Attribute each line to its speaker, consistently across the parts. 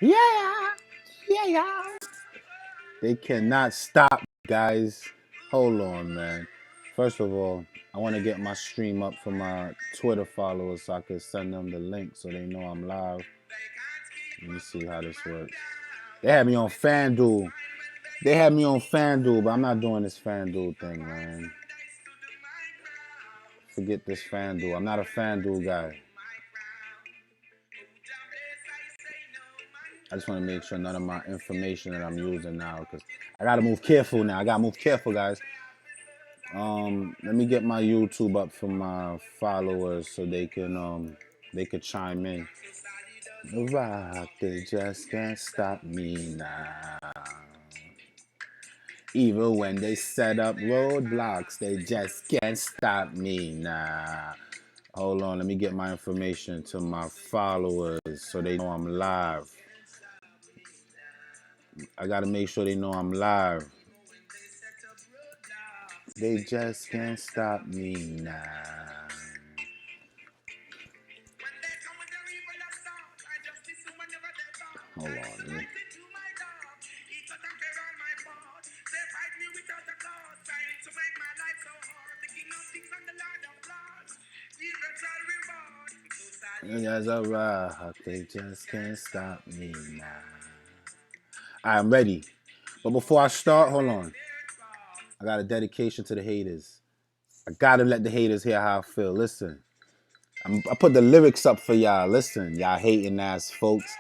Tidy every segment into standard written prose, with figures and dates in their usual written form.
Speaker 1: Yeah, yeah. They cannot stop, guys. Hold on, man. First of all, I want to get my stream up for my Twitter followers so I can send them the link so they know I'm live. Let me see how this works. They had me on FanDuel. They had me on FanDuel, but I'm not doing this FanDuel thing, man. Forget this FanDuel. I'm not a FanDuel guy. I just want to make sure none of my information that I'm using now, because I gotta move careful now. I gotta move careful, guys. Let me get my YouTube up for my followers so they could chime in. The rock, they just can't stop me now. Even when they set up roadblocks, they just can't stop me now. Hold on, let me get my information to my followers so they know I'm live. I gotta make sure they know I'm live. They just can't stop me now. Hold on. As a rock, they just can't stop me now. I'm ready. But before I start, hold on. I got a dedication to the haters. I gotta let the haters hear how I feel. Listen, I put the lyrics up for y'all. Listen, y'all hating ass folks.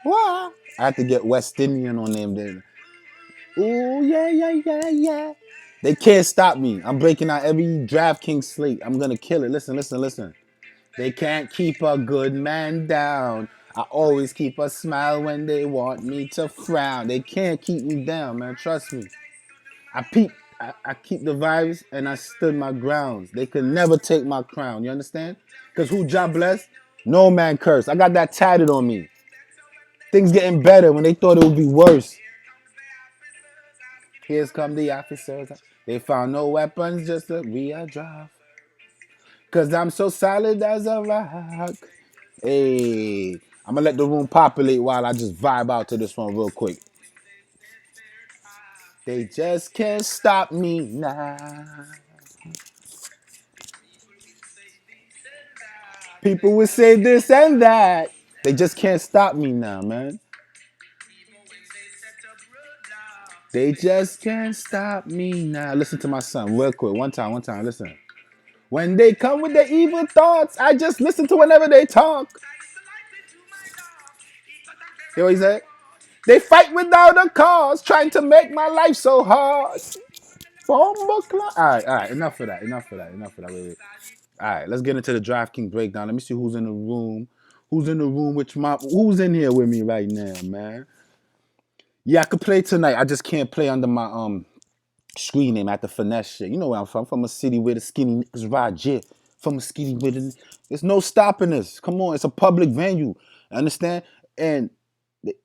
Speaker 1: What? I had to get West Indian on them. Then. Ooh, yeah, yeah, yeah, yeah. They can't stop me. I'm breaking out every Draftkings slate. I'm gonna kill it. Listen, listen, listen. They can't keep a good man down. I always keep a smile when they want me to frown. They can't keep me down, man. Trust me. I keep the vibes and I stood my grounds. They could never take my crown. You understand? Because who job blessed? No man curse. I got that tatted on me. Things getting better when they thought it would be worse. Here's come the officers. They found no weapons, just a real drive. Cause I'm so solid as a rock. Hey, I'm gonna let the room populate while I just vibe out to this one real quick. They just can't stop me now. People will say this and that. They just can't stop me now, man. They just can't stop me now. Listen to my son real quick. One time, listen. When they come with their evil thoughts, I just listen to whenever they talk. You know what he said? They fight without a cause, trying to make my life so hard. All right. Enough of that. Wait. All right, let's get into the DraftKings breakdown. Let me see who's in the room. Who's in the room with who's in here with me right now, man? Yeah, I could play tonight. I just can't play under my screen name at the finesse shit. You know where I'm from. I'm from a city where the skinny niggas ride jet. From a city where there's no stopping us. Come on, it's a public venue. Understand? And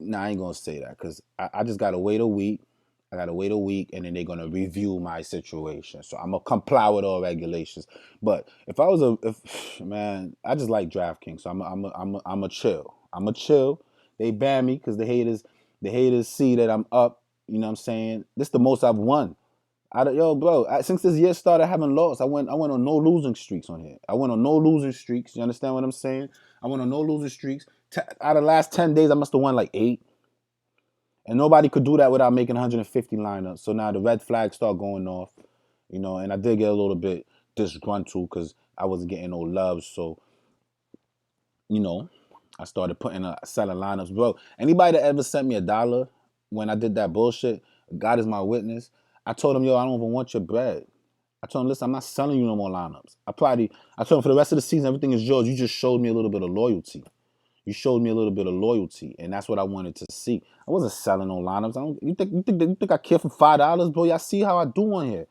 Speaker 1: nah, I ain't gonna say that because I just gotta wait a week. I gotta wait a week, and then they're gonna review my situation. So I'm gonna comply with all regulations. But if I was if man, I just like DraftKings, so I'm a chill. I'm a chill. They ban me because the haters see that I'm up. You know what I'm saying? This is the most I've won. Yo, bro, since this year started, I haven't lost. I went on no losing streaks on here. I went on no losing streaks. You understand what I'm saying? I went on no losing streaks. Out of the last 10 days, I must have won like 8. And nobody could do that without making 150 lineups. So now the red flags start going off, and I did get a little bit disgruntled because I wasn't getting no love. So, you know, I started selling lineups. Bro, anybody that ever sent me $1 when I did that bullshit, God is my witness. I told him, yo, I don't even want your bread. I told him, listen, I'm not selling you no more lineups. I told him for the rest of the season, everything is yours. You just showed me a little bit of loyalty. You showed me a little bit of loyalty, and that's what I wanted to see. I wasn't selling no lineups. You think I care for $5, bro? Y'all see how I do on here.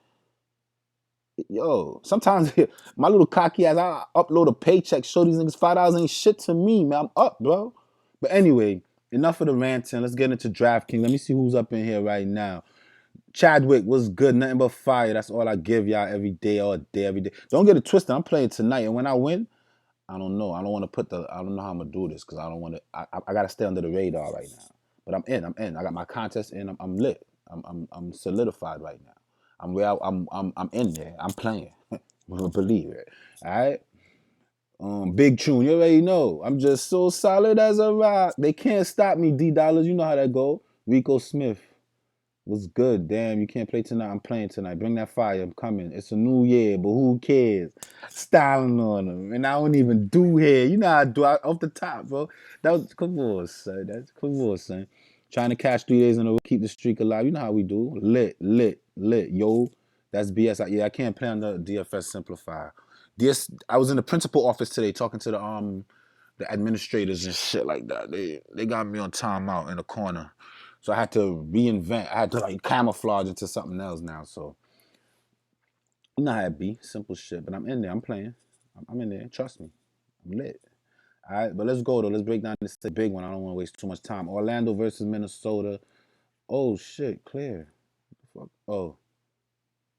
Speaker 1: Yo, sometimes my little cocky ass, I upload a paycheck, show these niggas $5 ain't shit to me, man. I'm up, bro. But anyway, enough of the ranting. Let's get into DraftKings. Let me see who's up in here right now. Chadwick was good, nothing but fire. That's all I give y'all every day, all day, every day. Don't get it twisted. I'm playing tonight, and when I win, I don't know. I don't want to put the. I don't know how I'm gonna do this because I don't want to. I gotta stay under the radar right now. But I'm in. I'm in. I got my contest in. I'm lit. I'm solidified right now. I'm real. I'm in there. I'm playing. Believe it. All right. Big Tune, you already know. I'm just so solid as a rock. They can't stop me. D Dollars, you know how that go. Rico Smith. What's good? Damn, you can't play tonight. I'm playing tonight. Bring that fire. I'm coming. It's a new year, but who cares? Styling on them. And I don't even do hair. You know how I do off the top, bro. That was, come on, son. That's, come on, son. Trying to catch 3 days in a row, keep the streak alive. You know how we do. Lit, lit, lit. Yo, that's BS. Yeah, I can't play on the DFS Simplifier. I was in the principal office today talking to the administrators and shit like that. They got me on timeout in the corner. So I had to reinvent. I had to like camouflage into something else now. So you know how it be. Simple shit. But I'm in there. I'm playing. I'm in there. Trust me. I'm lit. All right, but let's go though. Let's break down this big one. I don't want to waste too much time. Orlando versus Minnesota. Oh shit, clear. Fuck. Oh,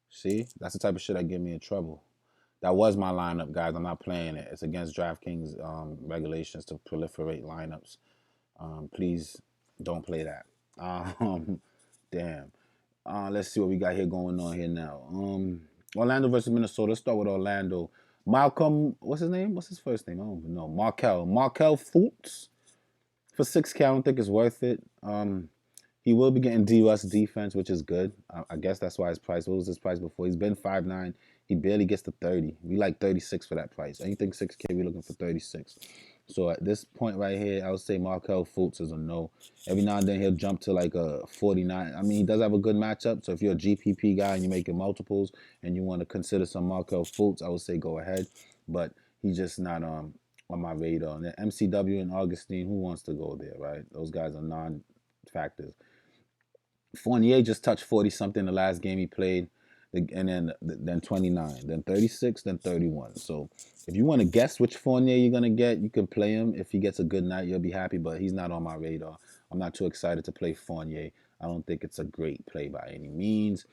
Speaker 1: see, that's the type of shit that get me in trouble. That was my lineup, guys. I'm not playing it. It's against Draftkings regulations to proliferate lineups. Please don't play that. Um, damn. Let's see what we got here going on here now. Orlando versus Minnesota. Let's start with Orlando. Malcolm, what's his name? What's his first name? I don't even know. Markel Fultz for 6K. I don't think it's worth it. He will be getting D-Russ defense, which is good. I guess that's why his price. What was his price before? He's been 5'9". He barely gets to 30. We like 36 for that price. Anything 6K, we looking for 36. So at this point right here, I would say Markel Fultz is a no. Every now and then he'll jump to like a 49. I mean, he does have a good matchup. So if you're a GPP guy and you're making multiples and you want to consider some Markel Fultz, I would say go ahead. But he's just not on my radar. And then MCW and Augustine, who wants to go there, right? Those guys are non-factors. Fournier just touched 40 something the last game he played, and then 29, then 36, then 31. So if you want to guess which Fournier you're gonna get, you can play him. If he gets a good night, you'll be happy. But he's not on my radar. I'm not too excited to play Fournier. I don't think it's a great play by any means.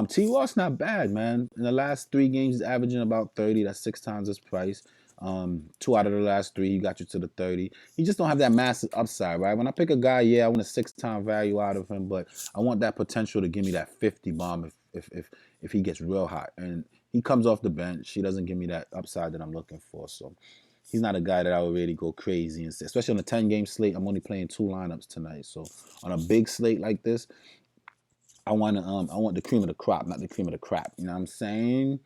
Speaker 1: T. Ross not bad, man. In the last 3 games, he's averaging about 30. That's 6 times his price. 2 out of the last 3, he got you to the 30. He just don't have that massive upside, right? When I pick a guy, yeah, I want a 6-time value out of him, but I want that potential to give me that 50 bomb if he gets real hot. And he comes off the bench. He doesn't give me that upside that I'm looking for. So he's not a guy that I would really go crazy and say, especially on a 10-game slate. I'm only playing 2 lineups tonight. So on a big slate like this, I want the cream of the crop, not the cream of the crap. You know what I'm saying?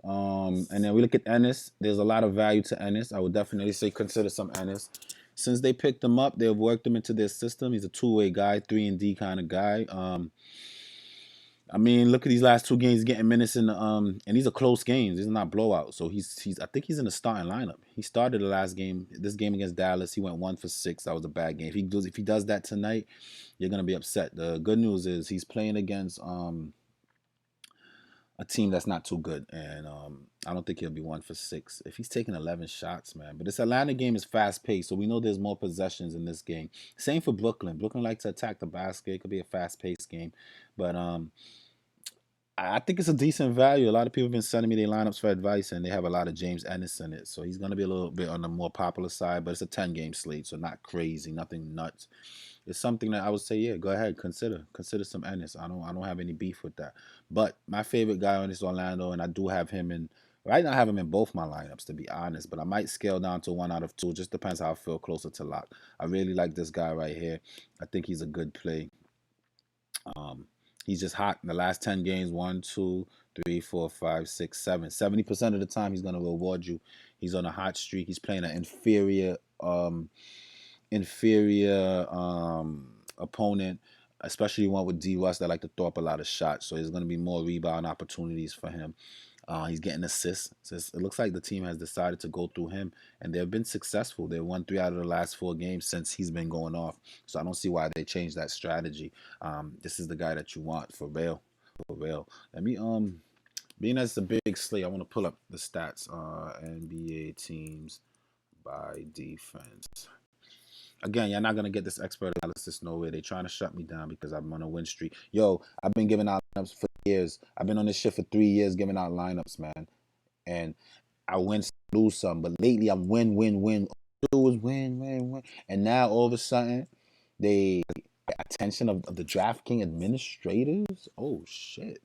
Speaker 1: And then we look at Ennis. There's a lot of value to Ennis. I would definitely say consider some Ennis. Since they picked him up, they've worked him into their system. He's a two-way guy, 3-and-D kind of guy. I mean, look at these last 2 games getting minutes in the and these are close games. These are not blowouts. So he's I think he's in the starting lineup. He started the last game. This game against Dallas, he went 1 for 6. That was a bad game. If he does that tonight, you're gonna be upset. The good news is he's playing against a team that's not too good, and I don't think he'll be 1 for 6 if he's taking 11 shots, man. But this Atlanta game is fast paced, so we know there's more possessions in this game. Same for Brooklyn. Brooklyn likes to attack the basket. It could be a fast paced game, but I think it's a decent value. A lot of people have been sending me their lineups for advice, and they have a lot of James Ennis in it. So he's going to be a little bit on the more popular side, but it's a 10-game slate, so not crazy, nothing nuts. It's something that I would say, yeah, go ahead, consider some Ennis. I don't have any beef with that. But my favorite guy on this Orlando, and I do have him in. Right now, I have him in both my lineups, to be honest. But I might scale down to 1 out of 2. Just depends how I feel closer to lock. I really like this guy right here. I think he's a good play. He's just hot in the last 10 games. 1, 2, 3, 4, 5, 6, 7. 70% of the time, he's gonna reward you. He's on a hot streak. He's playing an inferior opponent, especially one with D. Russ that like to throw up a lot of shots. So there's gonna be more rebound opportunities for him. He's getting assists. So it looks like the team has decided to go through him, and they've been successful. They've won 3 out of the last 4 games since he's been going off. So I don't see why they changed that strategy. This is the guy that you want for real, for real. Let me being as it's a big slate, I want to pull up the stats. NBA teams by defense. Again, you're not gonna get this expert analysis nowhere. They're trying to shut me down because I'm on a win streak. Yo, I've been giving out lineups for years. I've been on this shit for 3 years giving out lineups, man. And I win lose some. But lately, I'm win, win, win. All I do is win, win, win. And now all of a sudden, they attention of the DraftKings administrators. Oh shit.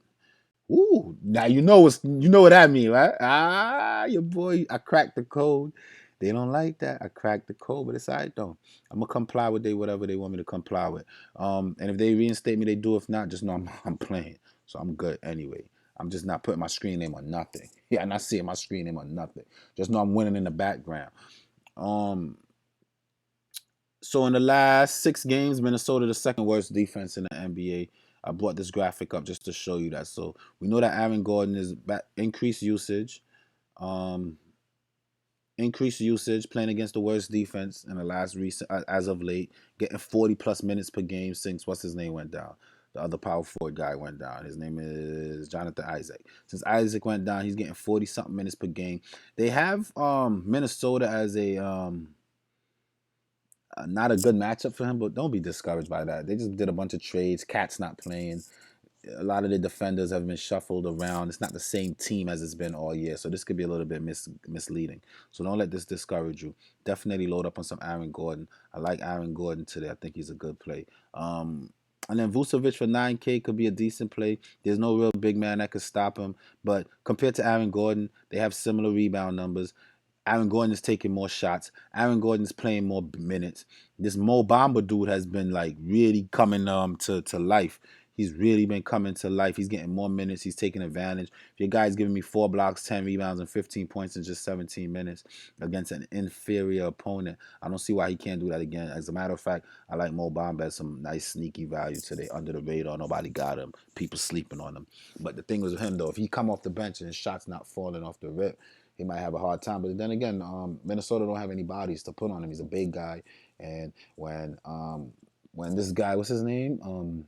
Speaker 1: Ooh, now you know what I mean, right? Ah, your boy, I cracked the code. They don't like that. I cracked the code, but it's all right though. I'm gonna comply with whatever they want me to comply with. And if they reinstate me, they do. If not, just know I'm playing, so I'm good anyway. I'm just not putting my screen name on nothing. Yeah, not seeing my screen name on nothing. Just know I'm winning in the background. Um, so in the last 6 games, Minnesota the second worst defense in the NBA. I brought this graphic up just to show you that. So we know that Aaron Gordon is back, um, increased usage, playing against the worst defense in the last recent as of late, getting 40 plus minutes per game since what's his name went down. The other power forward guy went down. His name is Jonathan Isaac. Since Isaac went down, he's getting 40 something minutes per game. They have Minnesota as a not a good matchup for him, but don't be discouraged by that. They just did a bunch of trades. Cat's not playing. A lot of the defenders have been shuffled around. It's not the same team as it's been all year, so this could be a little bit misleading. So don't let this discourage you. Definitely load up on some Aaron Gordon. I like Aaron Gordon today. I think he's a good play. And then Vucevic for 9K could be a decent play. There's no real big man that could stop him, but compared to Aaron Gordon, they have similar rebound numbers. Aaron Gordon is taking more shots. Aaron Gordon is playing more minutes. This Mo Bamba dude has been like really coming to life. He's really been coming to life. He's getting more minutes. He's taking advantage. If your guy's giving me 4 blocks, 10 rebounds, and 15 points in just 17 minutes against an inferior opponent, I don't see why he can't do that again. As a matter of fact, I like Mo Bamba as some nice sneaky value today under the radar. Nobody got him. People sleeping on him. But the thing was with him though, if he come off the bench and his shot's not falling off the rip, he might have a hard time. But then again, Minnesota don't have any bodies to put on him. He's a big guy, and when this guy, what's his name,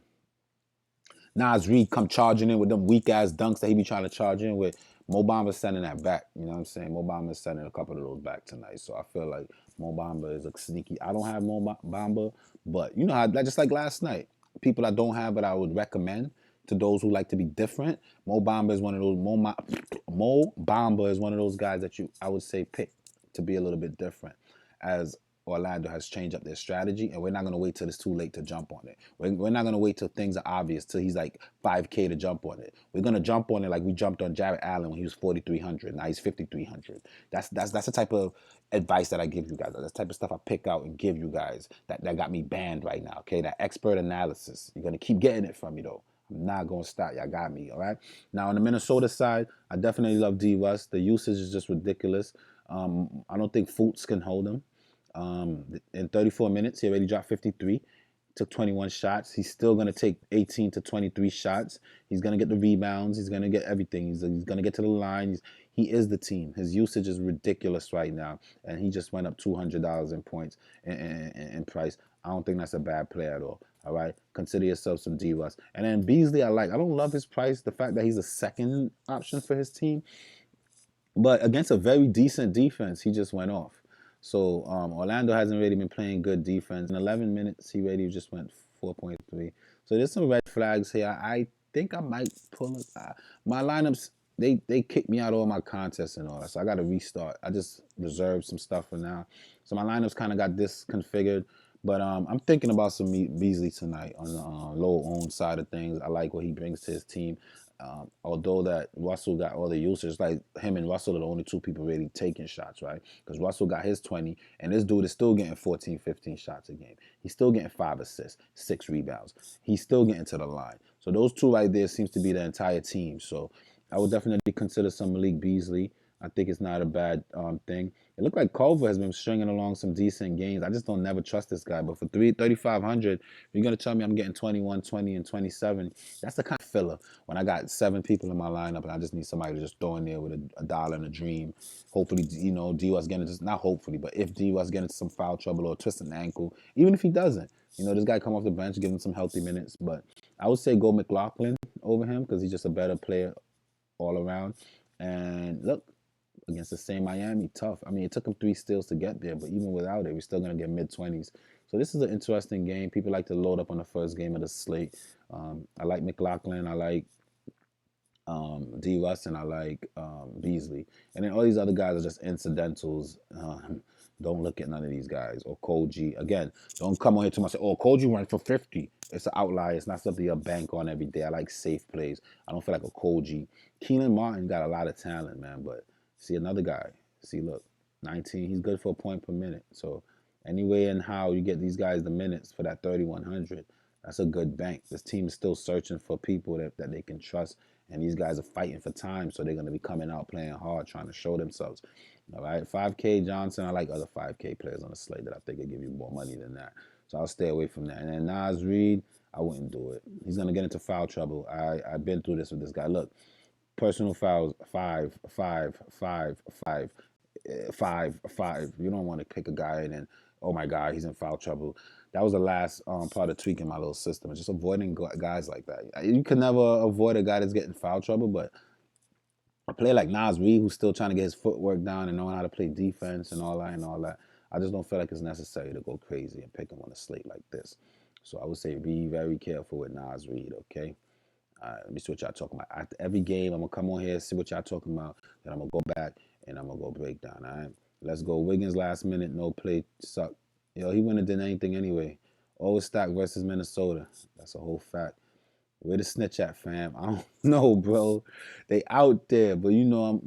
Speaker 1: Nas Reed come charging in with them weak ass dunks that he be trying to charge in with, Mo Bamba's sending that back. You know what I'm saying? Mo Bamba's sending a couple of those back tonight. So I feel like Mo Bamba is a sneaky. I don't have Mo Bamba, but you know how just like last night, people I don't have, but I would recommend to those who like to be different. Mo Bamba is one of those. Mo Bamba is one of those guys that I would say pick to be a little bit different, as Orlando has changed up their strategy, and we're not going to wait till it's too late to jump on it. We're not going to wait till things are obvious, till he's like 5K to jump on it. We're going to jump on it like we jumped on Jarrett Allen when he was 4,300. Now he's 5,300. That's the type of advice that I give you guys. That's the type of stuff I pick out and give you guys that got me banned right now, okay? That expert analysis. You're going to keep getting it from me, though. I'm not going to stop. Y'all got me, all right? Now, on the Minnesota side, I definitely love D. Russ. The usage is just ridiculous. I don't think Fultz can hold him. In 34 minutes, he already dropped 53, took 21 shots. He's still going to take 18 to 23 shots. He's going to get the rebounds. He's going to get everything. He's going to get to the line. He is the team. His usage is ridiculous right now, and he just went up $200 in points in price. I don't think that's a bad play at all. All right, consider yourself some D-Russ. And then Beasley, I like. I don't love his price. The fact that he's a second option for his team, but against a very decent defense, he just went off. So Orlando hasn't really been playing good defense. In 11 minutes, he really just went 4.3. So there's some red flags here. I think I might pull it. My lineups, they kicked me out of all my contests and all that. So I got to restart. I just reserved some stuff for now. So my lineups kind of got disconfigured. But I'm thinking about some Beasley tonight on the low-owned side of things. I like what he brings to his team. Although that Russell got all the usage, like him and Russell are the only two people really taking shots, right? Because Russell got his 20, and this dude is still getting 14, 15 shots a game. He's still getting 5 assists, 6 rebounds. He's still getting to the line. So those two right there seems to be the entire team. So I would definitely consider some Malik Beasley. I think it's not a bad thing. It looked like Culver has been stringing along some decent games. I just don't never trust this guy. But for 3,500, you're going to tell me I'm getting 21, 20, and 27. That's the kind of filler when I got 7 people in my lineup and I just need somebody to just throw in there with a dollar and a dream. Hopefully, D-West getting into, not hopefully, but if D-West getting into some foul trouble or twist an ankle, even if he doesn't, this guy come off the bench, give him some healthy minutes. But I would say go McLaughlin over him because he's just a better player all around. And look, against the same Miami, tough. I mean, it took him 3 steals to get there, but even without it, we're still going to get mid-20s. So this is an interesting game. People like to load up on the first game of the slate. I like McLaughlin. I like D. Russ, and I like Beasley. And then all these other guys are just incidentals. Don't look at none of these guys. Or Koji. Again, don't come on here to me and say, oh, Koji went for 50. It's an outlier. It's not something you bank on every day. I like safe plays. I don't feel like a Koji. Keenan Martin got a lot of talent, man. But see, another guy. See, look, 19. He's good for a point per minute. So anyway and how you get these guys the minutes for that 3,100, that's a good bank. This team is still searching for people that they can trust, and these guys are fighting for time, so they're going to be coming out playing hard, trying to show themselves. All right, 5K Johnson, I like other 5K players on the slate that I think will give you more money than that. So I'll stay away from that. And then Nas Reed, I wouldn't do it. He's going to get into foul trouble. I've been through this with this guy. Look, personal fouls, five, five, five, five, five, five. You don't want to pick a guy and then, oh my God, he's in foul trouble. That was the last part of tweaking my little system. Just avoiding guys like that. You can never avoid a guy that's getting foul trouble, but a player like Nas Reed, who's still trying to get his footwork down and knowing how to play defense and all that, I just don't feel like it's necessary to go crazy and pick him on a slate like this. So I would say be very careful with Nas Reed, okay? Let me see what y'all talking about. After every game, I'm going to come on here, see what y'all talking about. Then I'm going to go back and I'm going to go break down, all right? Let's go. Wiggins last minute, no play, suck. Yo, he wouldn't have done anything anyway. Overstock versus Minnesota. That's a whole fact. Where the snitch at, fam? I don't know, bro. They out there, but you know, I'm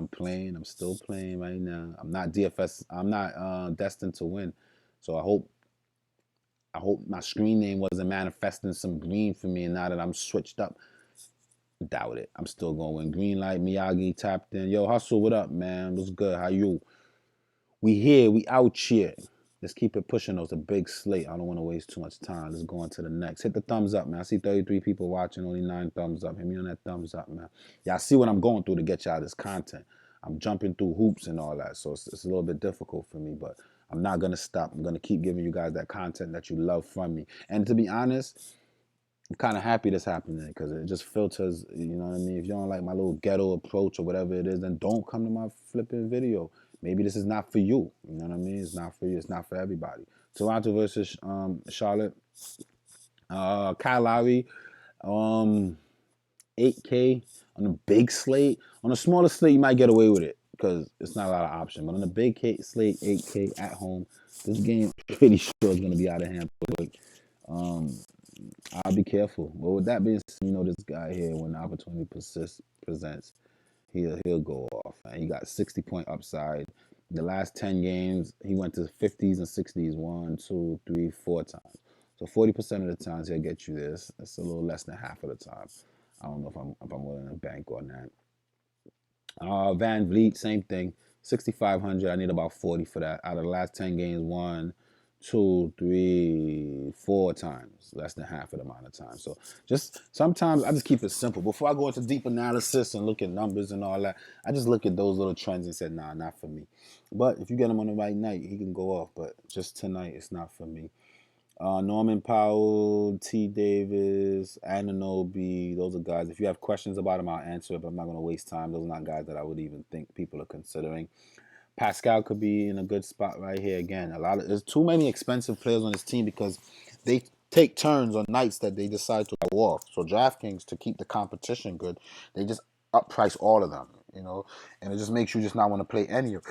Speaker 1: playing. I'm still playing right now. I'm not DFS. I'm not destined to win. So I hope my screen name wasn't manifesting some green for me, and now that I'm switched up, doubt it. I'm still going to win. Green light, Miyagi tapped in. Yo, Hustle, what up, man? What's good? How you? We here. We out here. Let's keep it pushing. Those a big slate. I don't want to waste too much time. Let's go on to the next. Hit the thumbs up, man. I see 33 people watching, only 9 thumbs up. Hit me on that thumbs up, man. Y'all see what I'm going through to get y'all this content. I'm jumping through hoops and all that, so it's a little bit difficult for me, but I'm not going to stop. I'm going to keep giving you guys that content that you love from me. And to be honest, I'm kind of happy this happening because it just filters, you know what I mean? If you don't like my little ghetto approach or whatever it is, then don't come to my flipping video. Maybe this is not for you. You know what I mean? It's not for you. It's not for everybody. Toronto versus Charlotte. Kyle Lowry, 8K on a big slate. On a smaller slate, you might get away with it because it's not a lot of option. But on a big slate, 8K at home, this game pretty sure is going to be out of hand quick. I'll be careful. But with that being said, you know this guy here, when the opportunity presents, he'll go off. And he got 60-point upside. The last 10 games, he went to 50s and 60s 1, 2, 3, 4 times. So 40% of the times he'll get you this. That's a little less than half of the time. I don't know if I'm willing to bank on that. Van Vliet, same thing. 6,500. I need about 40 for that. Out of the last 10 games, 1, 2, 3, 4 times, less than half of the amount of time. So just sometimes I just keep it simple. Before I go into deep analysis and look at numbers and all that, I just look at those little trends and say, nah, not for me. But if you get him on the right night, he can go off. But just tonight, it's not for me. Norman Powell, T. Davis, Anunoby, those are guys. If you have questions about them, I'll answer it, but I'm not going to waste time. Those are not guys that I would even think people are considering. Pascal could be in a good spot right here again. There's too many expensive players on this team because they take turns on nights that they decide to go off. So Draftkings, to keep the competition good, they just upprice all of them, you know, and it just makes you just not want to play any of.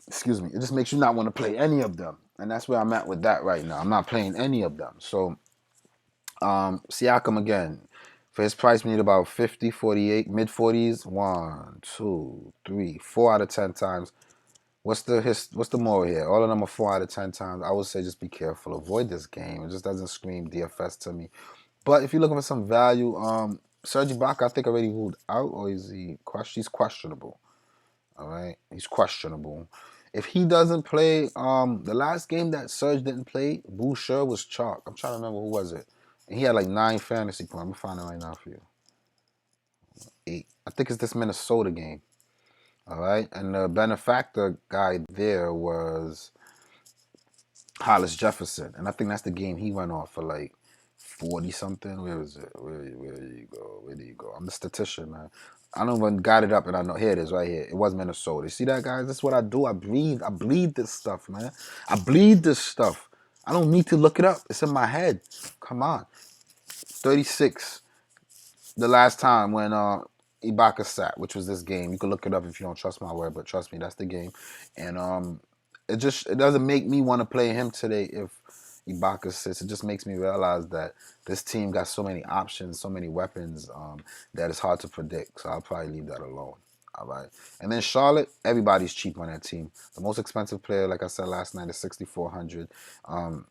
Speaker 1: Excuse me. It just makes you not want to play any of them, and that's where I'm at with that right now. I'm not playing any of them. So, Siakam again. For his price, we need about 50, 48, mid 40s. 1, 2, 3, 4 out of 10 times. What's the moral here? All of them are 4 out of 10 times. I would say just be careful. Avoid this game. It just doesn't scream DFS to me. But if you're looking for some value, Serge Ibaka, I think already ruled out, or is he he's questionable? All right, he's questionable. If he doesn't play, the last game that Serge didn't play, Boucher was chalk. I'm trying to remember who was it. And he had like 9 fantasy points. I'm gonna find it right now for you. 8. I think it's this Minnesota game. All right, and the benefactor guy there was Hollis Jefferson, and I think that's the game he went off for like 40 something. Where is it? Where do you go? Where do you go? I'm the statistician, man. I don't even got it up, and I know here it is right here. It was Minnesota. You see that, guys? This is what I do. I bleed this stuff, man. I bleed this stuff. I don't need to look it up. It's in my head. Come on. 36. The last time when Ibaka sat, which was this game. You can look it up if you don't trust my word, but trust me, that's the game. And it doesn't make me want to play him today if Ibaka sits. It just makes me realize that this team got so many options, so many weapons, that it's hard to predict. So I'll probably leave that alone. All right. And then Charlotte, everybody's cheap on that team. The most expensive player, like I said last night, is 6,400. Um,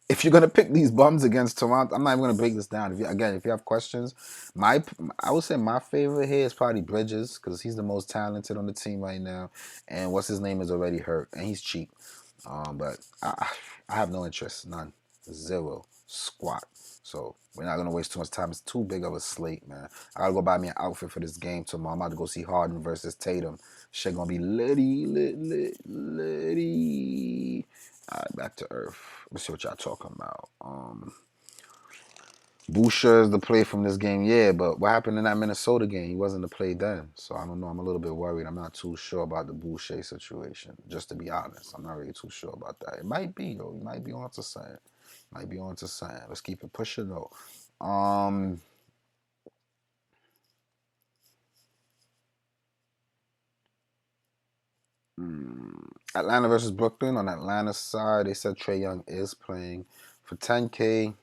Speaker 1: if you're gonna pick these bums against Toronto, I'm not even gonna break this down. If you have questions, I would say my favorite here is probably Bridges because he's the most talented on the team right now, and what's his name is already hurt and he's cheap. But I have no interest, none, zero, squat. So we're not gonna waste too much time. It's too big of a slate, man. I gotta go buy me an outfit for this game tomorrow. I'm about to go see Harden versus Tatum. Shit gonna be litty. All right, back to earth. Let's see what y'all talking about. Boucher is the play from this game, yeah, but what happened in that Minnesota game? He wasn't the play then, so I don't know. I'm a little bit worried. I'm not too sure about the Boucher situation, just to be honest. I'm not really too sure about that. It might be, though. He might be on to something. Might be on to something. Let's keep it pushing, though. Um, Atlanta versus Brooklyn. On Atlanta's side, they said Trae Young is playing for 10K.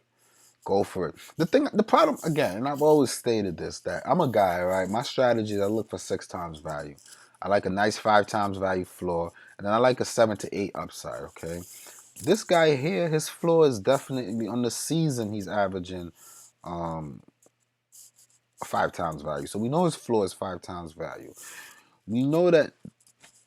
Speaker 1: Go for it. The problem, again, and I've always stated this, that I'm a guy, right? My strategy is I look for 6 times value. I like a nice 5 times value floor, and then I like a 7 to 8 upside, okay? This guy here, his floor is definitely, on the season, he's averaging 5 times value. So we know his floor is 5 times value. We know that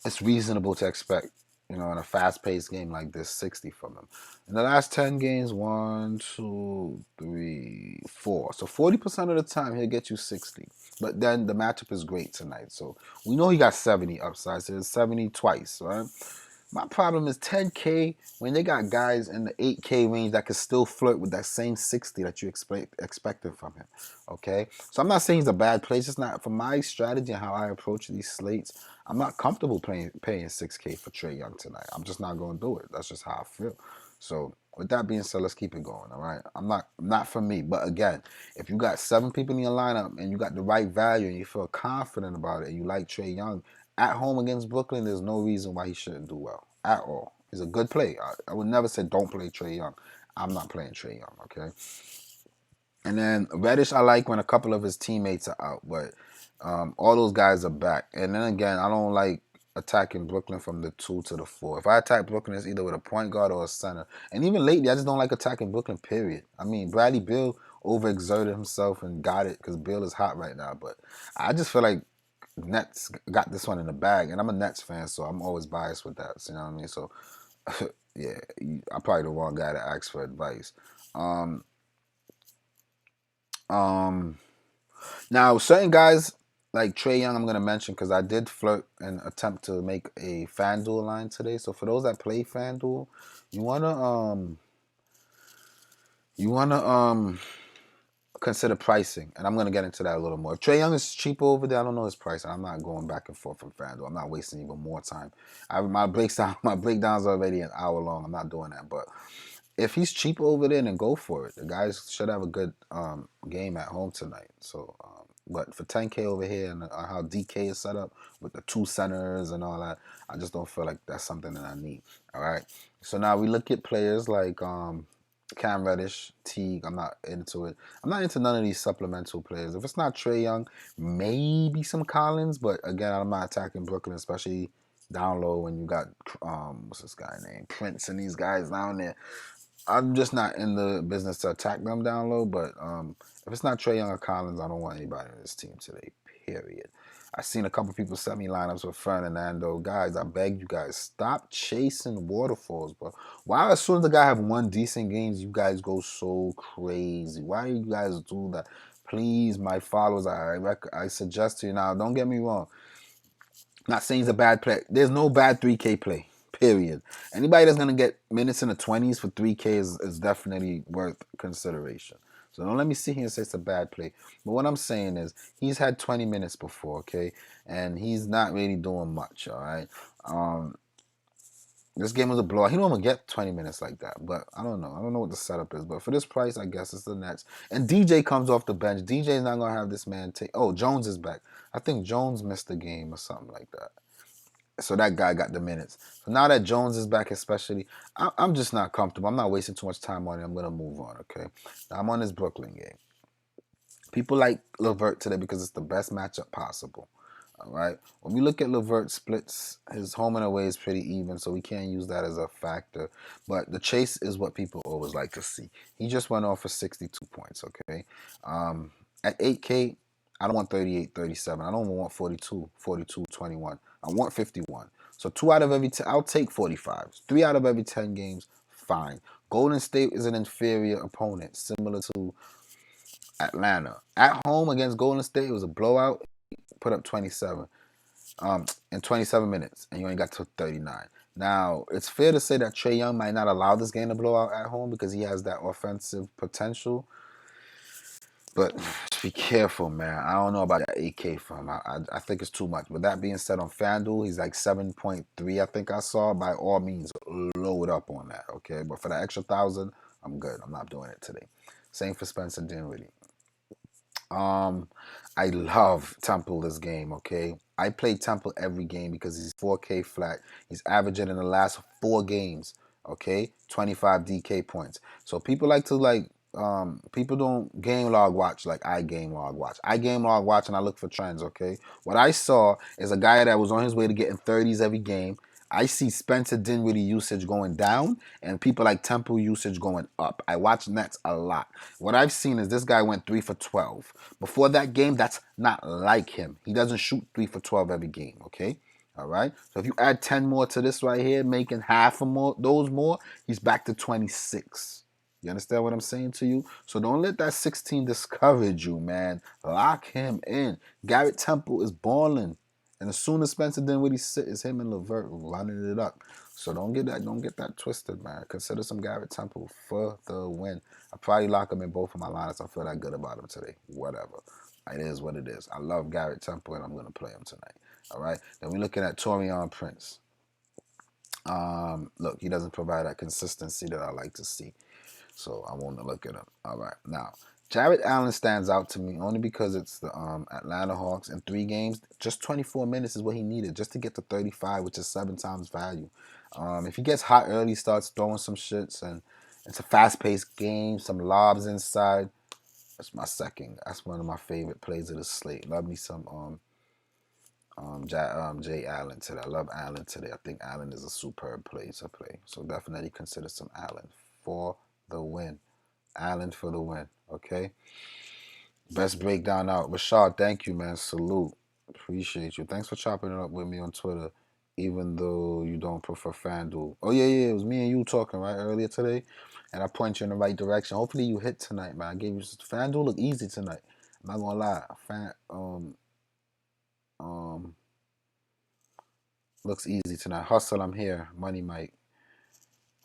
Speaker 1: it's reasonable to expect, in a fast-paced game like this, 60 from him. In the last 10 games, 1, 2, 3, 4. So 40% of the time, he'll get you 60. But then the matchup is great tonight. So we know he got 70 upside. So it's 70 twice, right? My problem is 10K when they got guys in the 8K range that can still flirt with that same 60 that you expected from him. Okay? So I'm not saying he's a bad play. It's just not, for my strategy and how I approach these slates, I'm not comfortable paying 6K for Trae Young tonight. I'm just not going to do it. That's just how I feel. So with that being said, let's keep it going. All right. Not for me. But again, if you got 7 people in your lineup and you got the right value and you feel confident about it and you like Trae Young, at home against Brooklyn, there's no reason why he shouldn't do well at all. He's a good play. I would never say don't play Trae Young. I'm not playing Trae Young, okay? And then Reddish, I like when a couple of his teammates are out, but all those guys are back. And then again, I don't like attacking Brooklyn from the 2 to the 4. If I attack Brooklyn, it's either with a point guard or a center. And even lately, I just don't like attacking Brooklyn, period. I mean, Bradley Beal overexerted himself and got it because Beal is hot right now. But I just feel like Nets got this one in the bag, and I'm a Nets fan, so I'm always biased with that. So, you know what I mean? So, yeah, I'm probably the wrong guy to ask for advice. Um, um, Now, certain guys like Trae Young, I'm gonna mention because I did flirt and attempt to make a FanDuel line today. So for those that play FanDuel, you wanna consider pricing, and I'm gonna get into that a little more. If Trae Young is cheaper over there, I don't know his price. I'm not going back and forth from FanDuel. I'm not wasting even more time. My breakdowns are already an hour long. I'm not doing that. But if he's cheaper over there, then go for it. The guys should have a good game at home tonight. So, but for 10K over here and how DK is set up with the 2 centers and all that, I just don't feel like that's something that I need. All right. So now we look at players like Cam Reddish, Teague. I'm not into it. I'm not into none of these supplemental players. If it's not Trae Young, maybe some Collins. But again, I'm not attacking Brooklyn, especially down low when you got what's this guy named Prince and these guys down there. I'm just not in the business to attack them down low. But if it's not Trae Young or Collins, I don't want anybody on this team today. Period. I've seen a couple people send me lineups with Fernando. Guys, I beg you guys, stop chasing waterfalls, bro. Why as soon as the guy have one decent games, you guys go so crazy? Why do you guys do that? Please, my followers, I suggest to you now, don't get me wrong. Not saying he's a bad player. There's no bad 3K play. Period. Anybody that's gonna get minutes in the 20s for 3K is definitely worth consideration. So don't let me sit here and say it's a bad play. But what I'm saying is he's had 20 minutes before, okay? And he's not really doing much, all right? This game was a blowout. He don't even get 20 minutes like that. But I don't know. I don't know what the setup is. But for this price, I guess it's the Nets. And DJ comes off the bench. DJ's not gonna have this man take. Oh, Jones is back. I think Jones missed the game or something like that. So that guy got the minutes. So now that Jones is back, especially, I'm just not comfortable. I'm not wasting too much time on it. I'm gonna move on. Okay. Now I'm on this Brooklyn game. People like LeVert today because it's the best matchup possible. All right. When we look at LeVert splits, his home and away is pretty even, so we can't use that as a factor. But the chase is what people always like to see. He just went off for 62 points. Okay. At 8K, I don't want 38, 37. I don't even want 42, 42, 21. I want 51. So 2 out of every 10, I'll take 45. 3 out of every 10 games, fine. Golden State is an inferior opponent, similar to Atlanta. At home against Golden State, it was a blowout. Put up 27 in 27 minutes, and you only got to 39. Now, it's fair to say that Trae Young might not allow this game to blow out at home because he has that offensive potential. But just be careful, man. I don't know about that 8K from him. I think it's too much. With that being said, on FanDuel, he's like 7.3, I think I saw. By all means, load up on that, okay? But for the extra 1,000, I'm good. I'm not doing it today. Same for Spencer Dinwiddie. I love Temple this game, okay? I play Temple every game because he's 4K flat. He's averaging in the last 4 games, okay? 25 DK points. So people like to people don't game log watch like I game log watch. I game log watch and I look for trends, okay? What I saw is a guy that was on his way to getting 30s every game. I see Spencer Dinwiddie usage going down and people like Temple usage going up. I watch Nets a lot. What I've seen is this guy went 3 for 12. Before that game, that's not like him. He doesn't shoot 3 for 12 every game, okay? All right? So if you add 10 more to this right here, making half of more, those more, he's back to 26. You understand what I'm saying to you? So don't let that 16 discourage you, man. Lock him in. Garrett Temple is balling. And as soon as Spencer Dinwiddie sit, it's him and LeVert running it up. So don't get that twisted, man. Consider some Garrett Temple for the win. I probably lock him in both of my lineups. I feel that good about him today. Whatever. It is what it is. I love Garrett Temple, and I'm going to play him tonight. All right? Then we're looking at Taurean Prince. Look, he doesn't provide that consistency that I like to see. So I want to look at him. All right. Now, Jared Allen stands out to me only because it's the Atlanta Hawks in 3 games. Just 24 minutes is what he needed just to get to 35, which is 7 times value. If he gets hot early, starts throwing some shits, and it's a fast-paced game, some lobs inside, that's my second. That's one of my favorite plays of the slate. Love me some Jay Allen today. I love Allen today. I think Allen is a superb play to play. So definitely consider some Allen for the win. Allen for the win. Okay. Best breakdown out. Rashad, thank you, man. Salute. Appreciate you. Thanks for chopping it up with me on Twitter, even though you don't prefer FanDuel. Oh, yeah. It was me and you talking, right, earlier today. And I point you in the right direction. Hopefully you hit tonight, man. I gave you FanDuel look easy tonight. I'm not gonna lie. Looks easy tonight. Hustle, I'm here. Money Mike.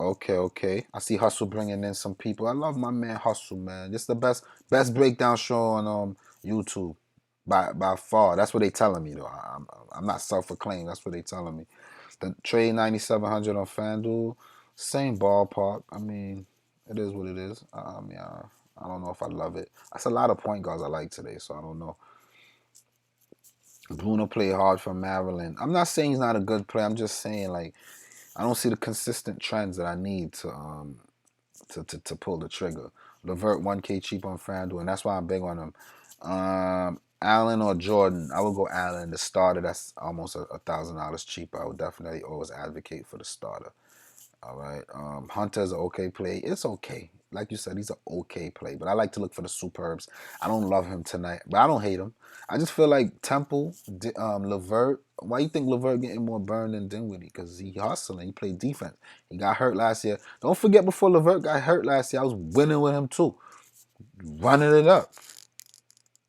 Speaker 1: Okay. I see Hustle bringing in some people. I love my man Hustle, man. This is the best breakdown show on YouTube by far. That's what they telling me though. I'm not self-acclaimed. That's what they telling me. The trade 9,700 on FanDuel, same ballpark. I mean, it is what it is. I don't know if I love it. That's a lot of point guards I like today, so I don't know. Bruno played hard for Maryland. I'm not saying he's not a good player. I'm just saying like I don't see the consistent trends that I need to pull the trigger. LeVert 1K cheap on FanDuel, and that's why I'm big on him. Allen or Jordan, I would go Allen. The starter, that's almost $1,000 cheaper. I would definitely always advocate for the starter. All right. Hunter's an okay play. It's okay. Like you said, he's an okay play. But I like to look for the superbs. I don't love him tonight, but I don't hate him. I just feel like Temple, LeVert. Why you think LeVert getting more burn than Dinwiddie? Because he hustling. He played defense. He got hurt last year. Don't forget, before LeVert got hurt last year, I was winning with him too. Running it up.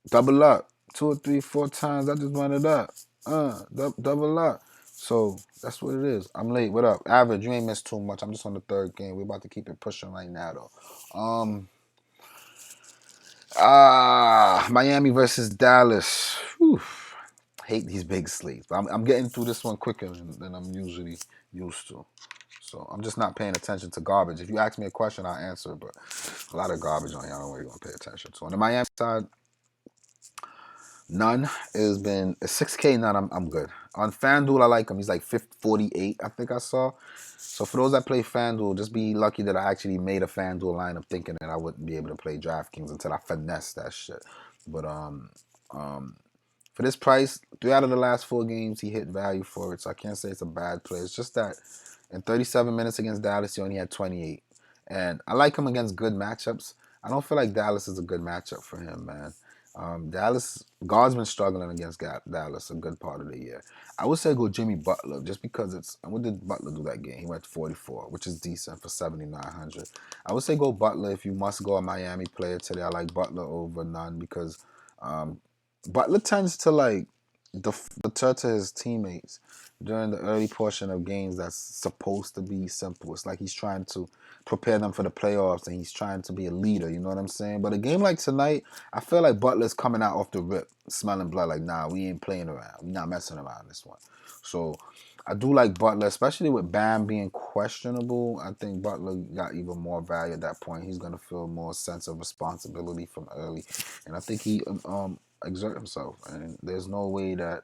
Speaker 1: Double up. 2 or 3, 4 times, I just run it up. Double up. So that's what it is. I'm late. What up? Average, you ain't missed too much. I'm just on the 3rd game. We're about to keep it pushing right now though. Miami versus Dallas. Whew. Hate these big slates. But I'm getting through this one quicker than I'm usually used to. So I'm just not paying attention to garbage. If you ask me a question, I'll answer, but a lot of garbage on here I don't really want to pay attention to. On the Miami side, none. It's been a 6K none. I'm good. On FanDuel, I like him. He's like 48, I think I saw. So for those that play FanDuel, just be lucky that I actually made a FanDuel lineup thinking that I wouldn't be able to play DraftKings until I finessed that shit. But um, for this price, 3 out of the last 4 games, he hit value for it. So I can't say it's a bad play. It's just that in 37 minutes against Dallas, he only had 28. And I like him against good matchups. I don't feel like Dallas is a good matchup for him, man. Dallas, God's been struggling against Dallas a good part of the year. I would say go Jimmy Butler just because it's. And what did Butler do that game? He went 44, which is decent for 7,900. I would say go Butler if you must go a Miami player today. I like Butler over none because um, Butler tends to like deter to his teammates during the early portion of games that's supposed to be simple. It's like he's trying to prepare them for the playoffs and he's trying to be a leader, you know what I'm saying? But a game like tonight, I feel like Butler's coming out off the rip, smelling blood, like, nah, we ain't playing around. We're not messing around this one. So I do like Butler, especially with Bam being questionable. I think Butler got even more value at that point. He's going to feel more sense of responsibility from early. And I think he exert himself. And there's no way that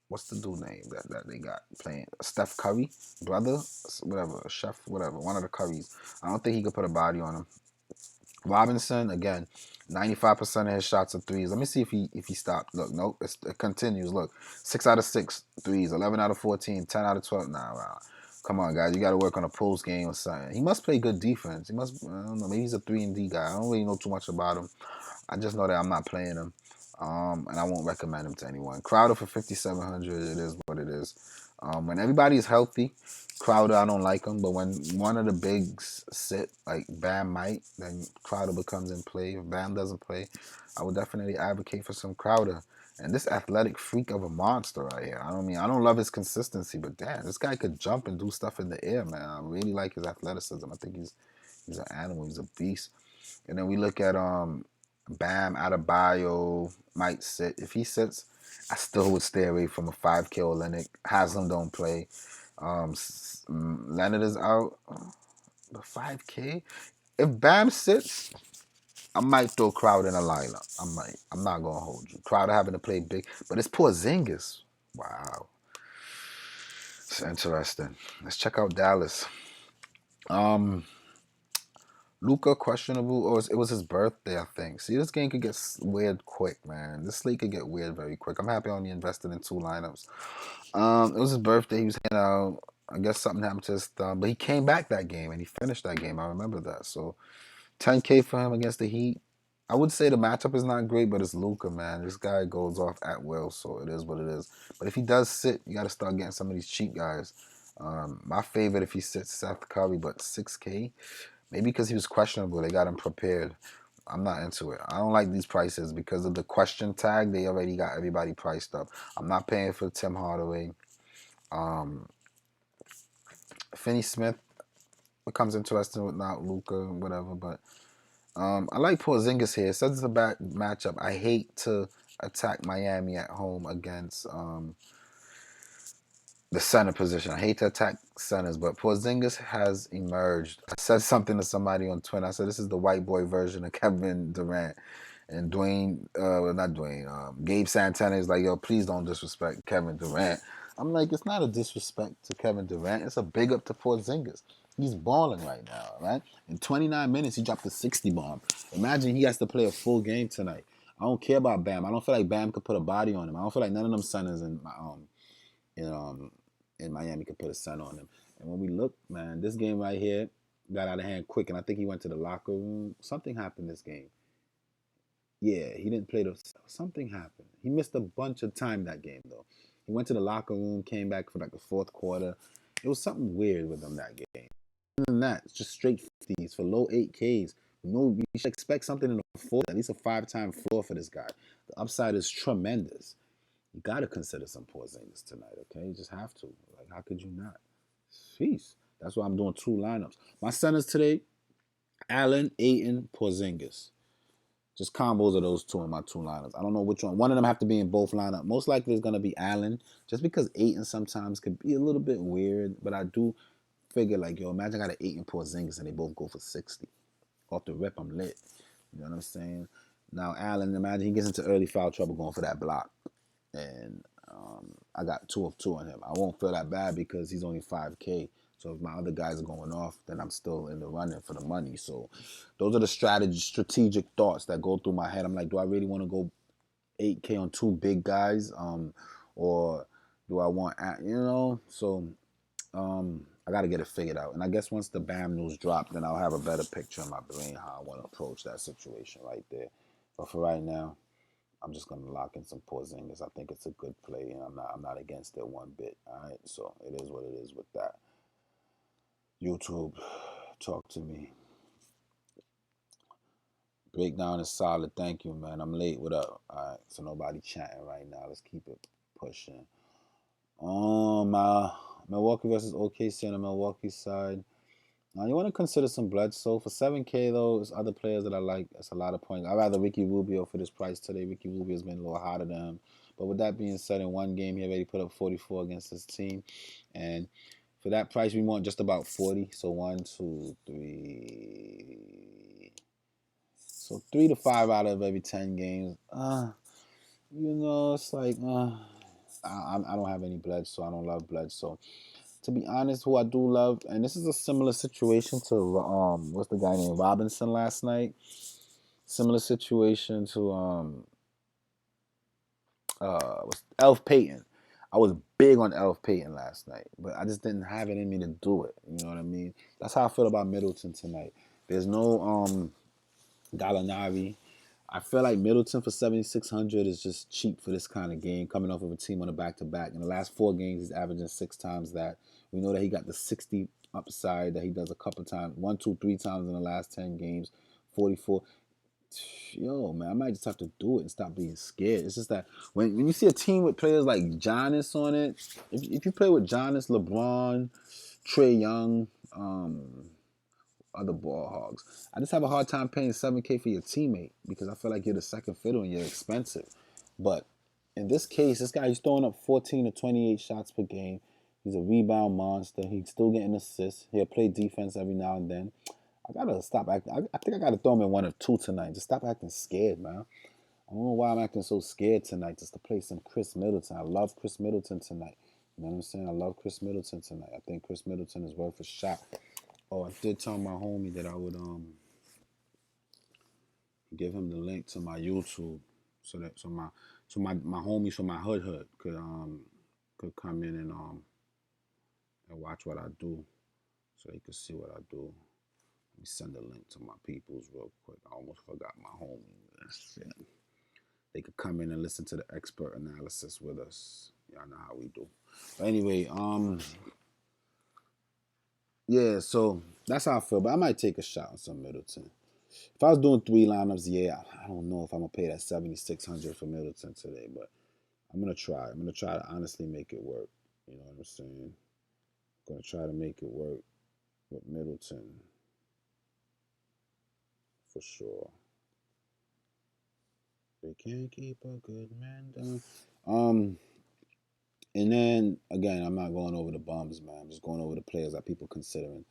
Speaker 1: what's the dude name that they got playing? Steph Curry, brother, whatever, chef, whatever, one of the Currys. I don't think he could put a body on him. Robinson, again, 95% of his shots are threes. Let me see if he stopped. Look, nope, it continues. Look, 6 out of 6 threes, 11 out of 14, 10 out of 12. Nah. Come on, guys, you got to work on a post game or something. He must play good defense. He must, I don't know, maybe he's a 3 and D guy. I don't really know too much about him. I just know that I'm not playing him. And I won't recommend him to anyone. Crowder for 5,700, it is what it is. When everybody is healthy, Crowder, I don't like him, but when one of the bigs sit, like Bam might, then Crowder becomes in play. If Bam doesn't play, I would definitely advocate for some Crowder. And this athletic freak of a monster right here. I don't love his consistency, but damn, this guy could jump and do stuff in the air, man. I really like his athleticism. I think he's an animal. He's a beast. And then we look at Bam Adebayo might sit. If he sits, I still would stay away from a 5K Olenek. Haslam don't play. Leonard is out. But 5K? If Bam sits, I might throw Crowder in a lineup. I might. I'm not going to hold you. Crowder having to play big. But it's Porzingis. Wow. It's interesting. Let's check out Dallas. Luka questionable, or it was his birthday, I think. See, this game could get weird quick, man. This slate could get weird very quick. I'm happy I only invested in 2 lineups. It was his birthday. He was hanging out. I guess something happened to his thumb, but he came back that game and he finished that game. I remember that. So 10K for him against the Heat. I would say the matchup is not great, but it's Luka, man. This guy goes off at will, so it is what it is. But if he does sit, you got to start getting some of these cheap guys. My favorite if he sits Seth Curry, but 6K. Maybe because he was questionable, they got him prepared. I'm not into it. I don't like these prices because of the question tag. They already got everybody priced up. I'm not paying for Tim Hardaway. Finney Smith becomes interesting without Luka, whatever. But I like Porzingis here. It says it's a bad matchup. I hate to attack Miami at home against the center position. I hate to attack centers, but Porzingis has emerged. I said something to somebody on Twitter. I said this is the white boy version of Kevin Durant. And Gabe Santana is like, yo, please don't disrespect Kevin Durant. I'm like, it's not a disrespect to Kevin Durant. It's a big up to Porzingis. He's balling right now, right? In 29 minutes, he dropped a 60 bomb. Imagine he has to play a full game tonight. I don't care about Bam. I don't feel like Bam could put a body on him. I don't feel like none of them centers in Miami could put a center on him. And when we look, man, this game right here got out of hand quick, and I think he went to the locker room. Something happened this game. Yeah, he didn't play something happened. He missed a bunch of time that game though. He went to the locker room, came back for like the fourth quarter. It was something weird with him that game. Other than that, it's just straight 50s for low 8Ks. No, you should expect something in the fourth, at least a 5-time floor for this guy. The upside is tremendous. You got to consider some Porzingis tonight, okay? You just have to. Like, how could you not? Jeez. That's why I'm doing 2 lineups. My centers today, Allen, Ayton, Porzingis. Just combos of those 2 in my 2 lineups. I don't know which one. One of them have to be in both lineups. Most likely it's going to be Allen, just because Ayton sometimes could be a little bit weird, but I do figure like, yo, imagine I got an 8 and Porzingis and they both go for 60. Off the rip, I'm lit. You know what I'm saying? Now, Allen, imagine he gets into early foul trouble going for that block. And I got 2 of 2 on him. I won't feel that bad because he's only 5K. So if my other guys are going off, then I'm still in the running for the money. So those are the strategic thoughts that go through my head. I'm like, do I really want to go 8K on 2 big guys? Or do I want, So I got to get it figured out. And I guess once the BAM news drop, then I'll have a better picture in my brain how I want to approach that situation right there. But for right now, I'm just gonna lock in some Porzingis. I think it's a good play, and I'm not against it one bit. All right, so it is what it is with that. YouTube, talk to me. Breakdown is solid. Thank you, man. I'm late. What up? All right, so nobody chatting right now. Let's keep it pushing. My Milwaukee versus OKC on the Milwaukee side. Now you want to consider some Bledsoe for 7K though. There's other players that I like. That's a lot of points. I'd rather Ricky Rubio for this price today. Ricky Rubio's been a little hotter than him. But with that being said, in one game he already put up 44 against his team, and for that price we want just about 40. So 1, 2, 3. So 3 to 5 out of every 10 games. It's like I don't have any Bledsoe. I don't love Bledsoe. To be honest, who I do love, and this is a similar situation to what's the guy named Robinson last night? Similar situation to was Elf Payton. I was big on Elf Payton last night, but I just didn't have it in me to do it. You know what I mean? That's how I feel about Middleton tonight. There's no Gallinari. I feel like Middleton for 7,600 is just cheap for this kind of game, coming off of a team on a back-to-back. In the last 4 games, he's averaging 6 times that. We know that he got the 60 upside that he does a couple times, 1, 2, 3 times in the last 10 games, 44. Yo, man, I might just have to do it and stop being scared. It's just that when you see a team with players like Giannis on it, if you play with Giannis, LeBron, Trey Young, other ball hogs. I just have a hard time paying 7K for your teammate because I feel like you're the second fiddle and you're expensive. But in this case, this guy, he's throwing up 14 to 28 shots per game. He's a rebound monster. He's still getting assists. He'll play defense every now and then. I gotta stop acting. I think I gotta throw him in 1 or 2 tonight. Just stop acting scared, man. I don't know why I'm acting so scared tonight. Just to play some Chris Middleton. I love Chris Middleton tonight. You know what I'm saying? I love Chris Middleton tonight. I think Chris Middleton is worth a shot. Oh, I did tell my homie that I would give him the link to my YouTube so my homies from my hood could come in and watch what I do so they could see what I do. Let me send a link to my peoples real quick. I almost forgot my homie. They could come in and listen to the expert analysis with us. Y'all know how we do. But anyway, yeah, so that's how I feel. But I might take a shot on some Middleton. If I was doing 3 lineups, yeah, I don't know if I'm gonna pay that 7,600 for Middleton today, but I'm gonna try. I'm gonna try to honestly make it work. You know what I'm saying? I'm gonna try to make it work with Middleton for sure. They can't keep a good man down. And then again, I'm not going over the bums, man. I'm just going over the players that people considering.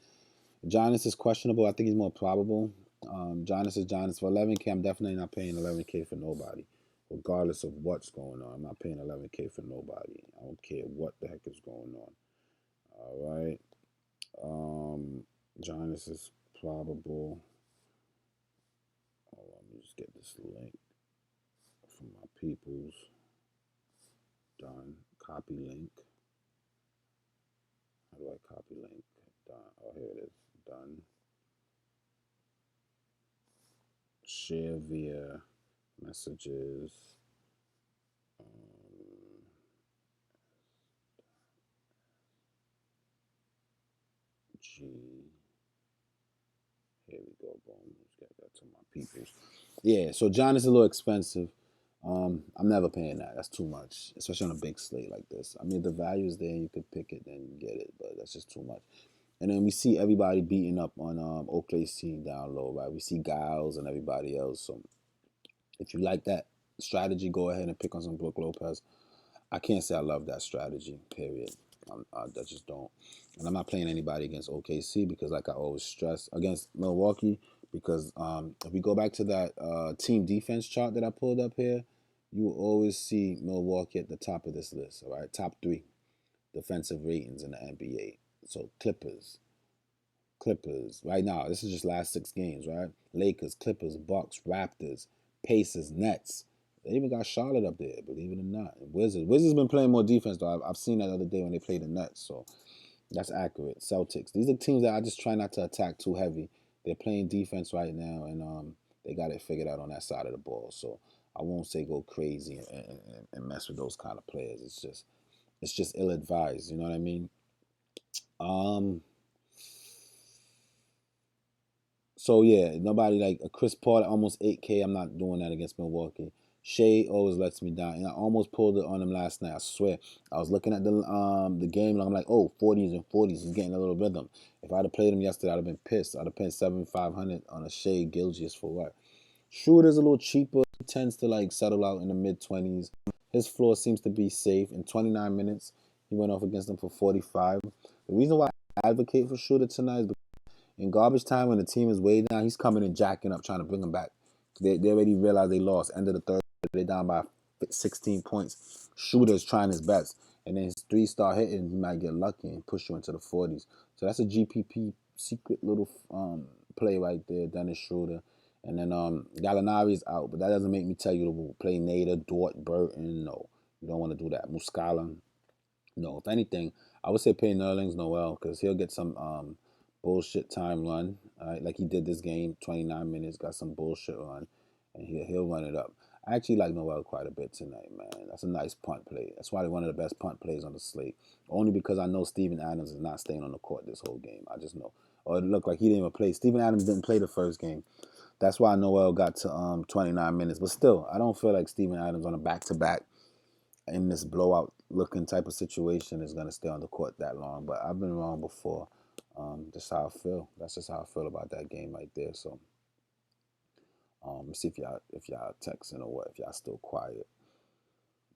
Speaker 1: Giannis is questionable. I think he's more probable. Giannis is Giannis. For 11K, I'm definitely not paying 11K for nobody. Regardless of what's going on, I'm not paying 11K for nobody. I don't care what the heck is going on. All right. Giannis is probable. Hold on, let me just get this link from my peoples. Done. Copy link. How do I copy link? Done. Oh, here it is. Done. Share via messages. G. Here we go. Boom. Let's get that to my peoples. Yeah, so John is a little expensive. I'm never paying that. That's too much, especially on a big slate like this. I mean, if the value is there and you could pick it, then you get it, but that's just too much. And then we see everybody beating up on Oakley's team down low, right? We see Giles and everybody else. So if you like that strategy, go ahead and pick on some Brook Lopez. I can't say I love that strategy, period. I just don't. And I'm not playing anybody against OKC because, like I always stress, against Milwaukee because if we go back to that team defense chart that I pulled up here, you will always see Milwaukee at the top of this list. All right, top three defensive ratings in the NBA. So Clippers. Right now, this is just last 6 games, right? Lakers, Clippers, Bucks, Raptors, Pacers, Nets. They even got Charlotte up there, believe it or not. Wizards been playing more defense though. I've seen that the other day when they played the Nets, so that's accurate. Celtics. These are teams that I just try not to attack too heavy. They're playing defense right now, and they got it figured out on that side of the ball. So I won't say go crazy and mess with those kind of players. It's just ill advised. You know what I mean? Um, So yeah, nobody like a Chris Paul at almost 8K. I'm not doing that against Milwaukee. Shea always lets me down, and I almost pulled it on him last night. I swear. I was looking at the game, and I'm like, oh, 40s and 40s. He's getting a little rhythm. If I'd have played him yesterday, I'd have been pissed. I'd have paid 7,500 on a Shea Gilgeous for what? Schroeder's a little cheaper. He tends to like settle out in the mid 20s. His floor seems to be safe. In 29 minutes, he went off against them for 45. The reason why I advocate for Schroeder tonight is in garbage time, when the team is way down, he's coming and jacking up, trying to bring them back. They already realize they lost. End of the third, they're down by 16 points. Shooter's trying his best. And then his three start hitting, he might get lucky and push you into the 40s. So that's a GPP secret little play right there, Dennis Schroeder. And then Gallinari's out, but that doesn't make me tell you to play Nader, Dort, Burton. No, you don't want to do that. Muscala, no. If anything, I would say pay Nerlings Noel because he'll get some bullshit time run, like he did this game, 29 minutes, got some bullshit run, and he'll run it up. I actually like Noel quite a bit tonight, man. That's a nice punt play. That's why they're one of the best punt plays on the slate. Only because I know Steven Adams is not staying on the court this whole game. I just know. Or it looked like he didn't even play. Steven Adams didn't play the first game. That's why Noel got to 29 minutes. But still, I don't feel like Steven Adams on a back-to-back in this blowout looking type of situation is going to stay on the court that long. But I've been wrong before. Just how I feel. That's just how I feel about that game right there. So let's see if y'all texting or what, if y'all still quiet.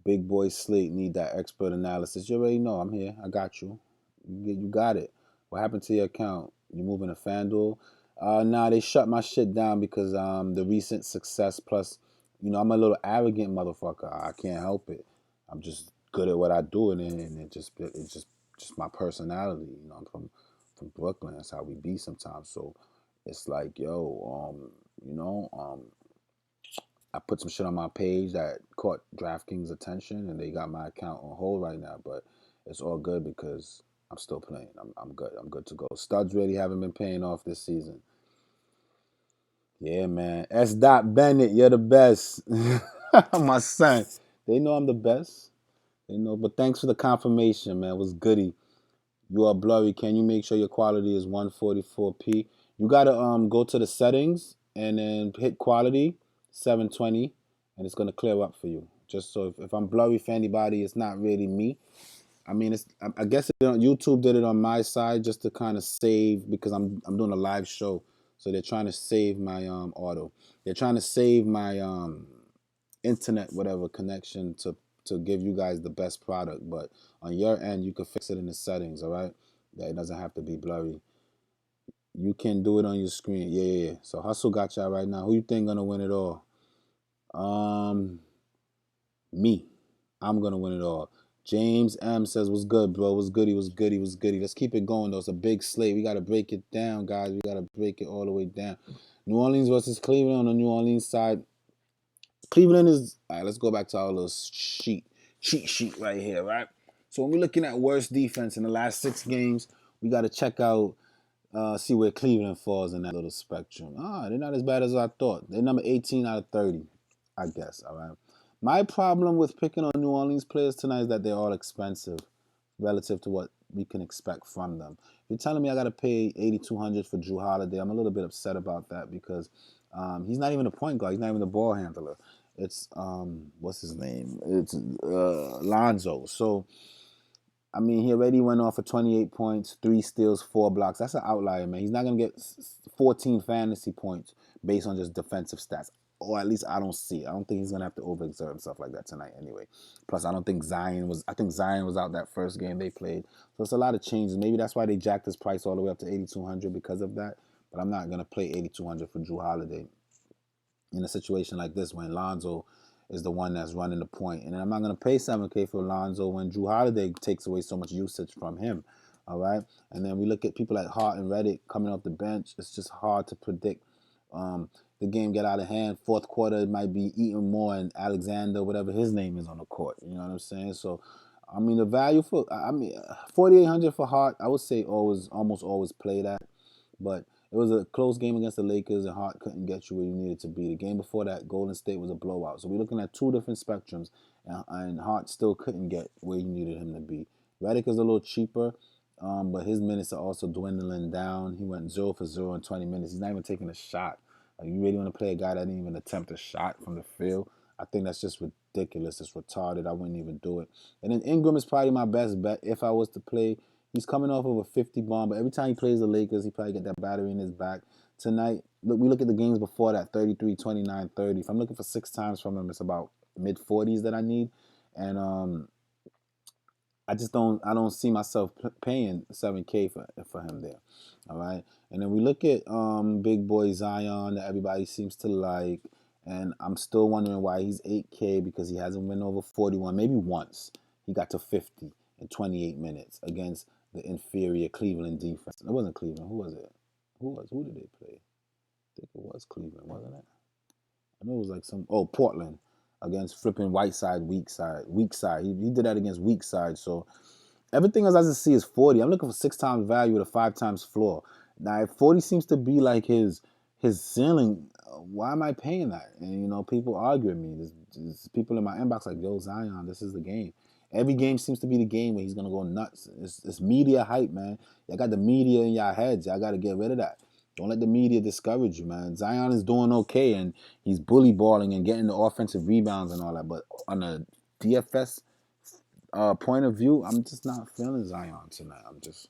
Speaker 1: Big boy Slate need that expert analysis. You already know I'm here. I got you. You got it. What happened to your account? You moving to FanDuel? Nah, they shut my shit down because the recent success plus, I'm a little arrogant motherfucker. I can't help it. I'm just good at what I do, and it's just my personality. I'm from Brooklyn. That's how we be sometimes. So it's like, yo, I put some shit on my page that caught Draftkings' attention, and they got my account on hold right now. But it's all good because I'm still playing. I'm good. I'm good to go. Studs really haven't been paying off this season. Yeah, man. S. Bennett, you're the best. My son. They know I'm the best. They know. But thanks for the confirmation, man. It was goody. You are blurry. Can you make sure your quality is 144p? You gotta go to the settings and then hit quality 720, and it's gonna clear up for you. Just so if I'm blurry for anybody, it's not really me. I mean, I guess YouTube did it on my side just to kind of save because I'm doing a live show, so they're trying to save my auto. They're trying to save my internet whatever connection to give you guys the best product. But on your end, you can fix it in the settings. All right, that it doesn't have to be blurry. You can do it on your screen. Yeah. So Hustle got y'all right now. Who you think gonna win it all? Me. I'm gonna win it all. James M says, "What's good, bro? What's goody? What's goody? What's goody?" Let's keep it going though. It's a big slate. We gotta break it down, guys. We gotta break it all the way down. New Orleans versus Cleveland on the New Orleans side. Cleveland is all right. Let's go back to our little cheat sheet right here, right? So when we're looking at worst defense in the last 6 games, we got to check out, see where Cleveland falls in that little spectrum. They're not as bad as I thought. They're number 18 out of 30, I guess. All right. My problem with picking on New Orleans players tonight is that they're all expensive relative to what we can expect from them. If you're telling me I got to pay 8,200 for Drew Holiday, I'm a little bit upset about that because he's not even a point guard. He's not even the ball handler. It's what's his name? It's Lonzo. So I mean, he already went off for 28 points, 3 steals, 4 blocks. That's an outlier, man. He's not gonna get 14 fantasy points, based on just defensive stats. Or at least I don't see it. I don't think he's gonna have to overexert himself like that tonight anyway. Plus, I don't think Zion was. I think Zion was out that first game they played. So it's a lot of changes. Maybe that's why they jacked his price all the way up to 8,200 because of that. But I'm not gonna play 8,200 for Drew Holiday in a situation like this when Lonzo is the one that's running the point. And I'm not going to pay 7K for Lonzo when Drew Holiday takes away so much usage from him. All right. And then we look at people like Hart and Reddick coming off the bench. It's just hard to predict. The game get out of hand. Fourth quarter, it might be Eaton Moore and Alexander, whatever his name is on the court. You know what I'm saying? So, I mean, the value for, 4,800 for Hart, I would say almost always play that. But it was a close game against the Lakers, and Hart couldn't get you where you needed to be. The game before that, Golden State was a blowout. So we're looking at two different spectrums, and Hart still couldn't get where you needed him to be. Redick is a little cheaper, but his minutes are also dwindling down. He went 0 for 0 in 20 minutes. He's not even taking a shot. Like, you really want to play a guy that didn't even attempt a shot from the field? I think that's just ridiculous. It's retarded. I wouldn't even do it. And then Ingram is probably my best bet if I was to play. He's coming off of a 50 bomb, but every time he plays the Lakers, he probably get that battery in his back. Tonight, we look at the games before that, 33, 29, 30. If I'm looking for 6 times from him, it's about mid-40s that I need. And I don't see myself paying 7K for him there. All right. And then we look at big boy Zion that everybody seems to like. And I'm still wondering why he's 8K because he hasn't been over 41. Maybe once he got to 50 in 28 minutes against the inferior Cleveland defense. It wasn't Cleveland. Who was it? Who did they play? I think it was Cleveland, wasn't it? I know it was like Portland against flipping Whiteside, weak side. He did that against weak side. So everything else I just see is 40. I'm looking for 6 times value with a 5 times floor. Now, if 40 seems to be like his ceiling, why am I paying that? And people argue with me. There's people in my inbox like, yo, Zion, this is the game. Every game seems to be the game where he's gonna go nuts. It's media hype, man. Y'all got the media in y'all heads. Y'all gotta get rid of that. Don't let the media discourage you, man. Zion is doing okay, and he's bully balling and getting the offensive rebounds and all that. But on a DFS point of view, I'm just not feeling Zion tonight. I'm just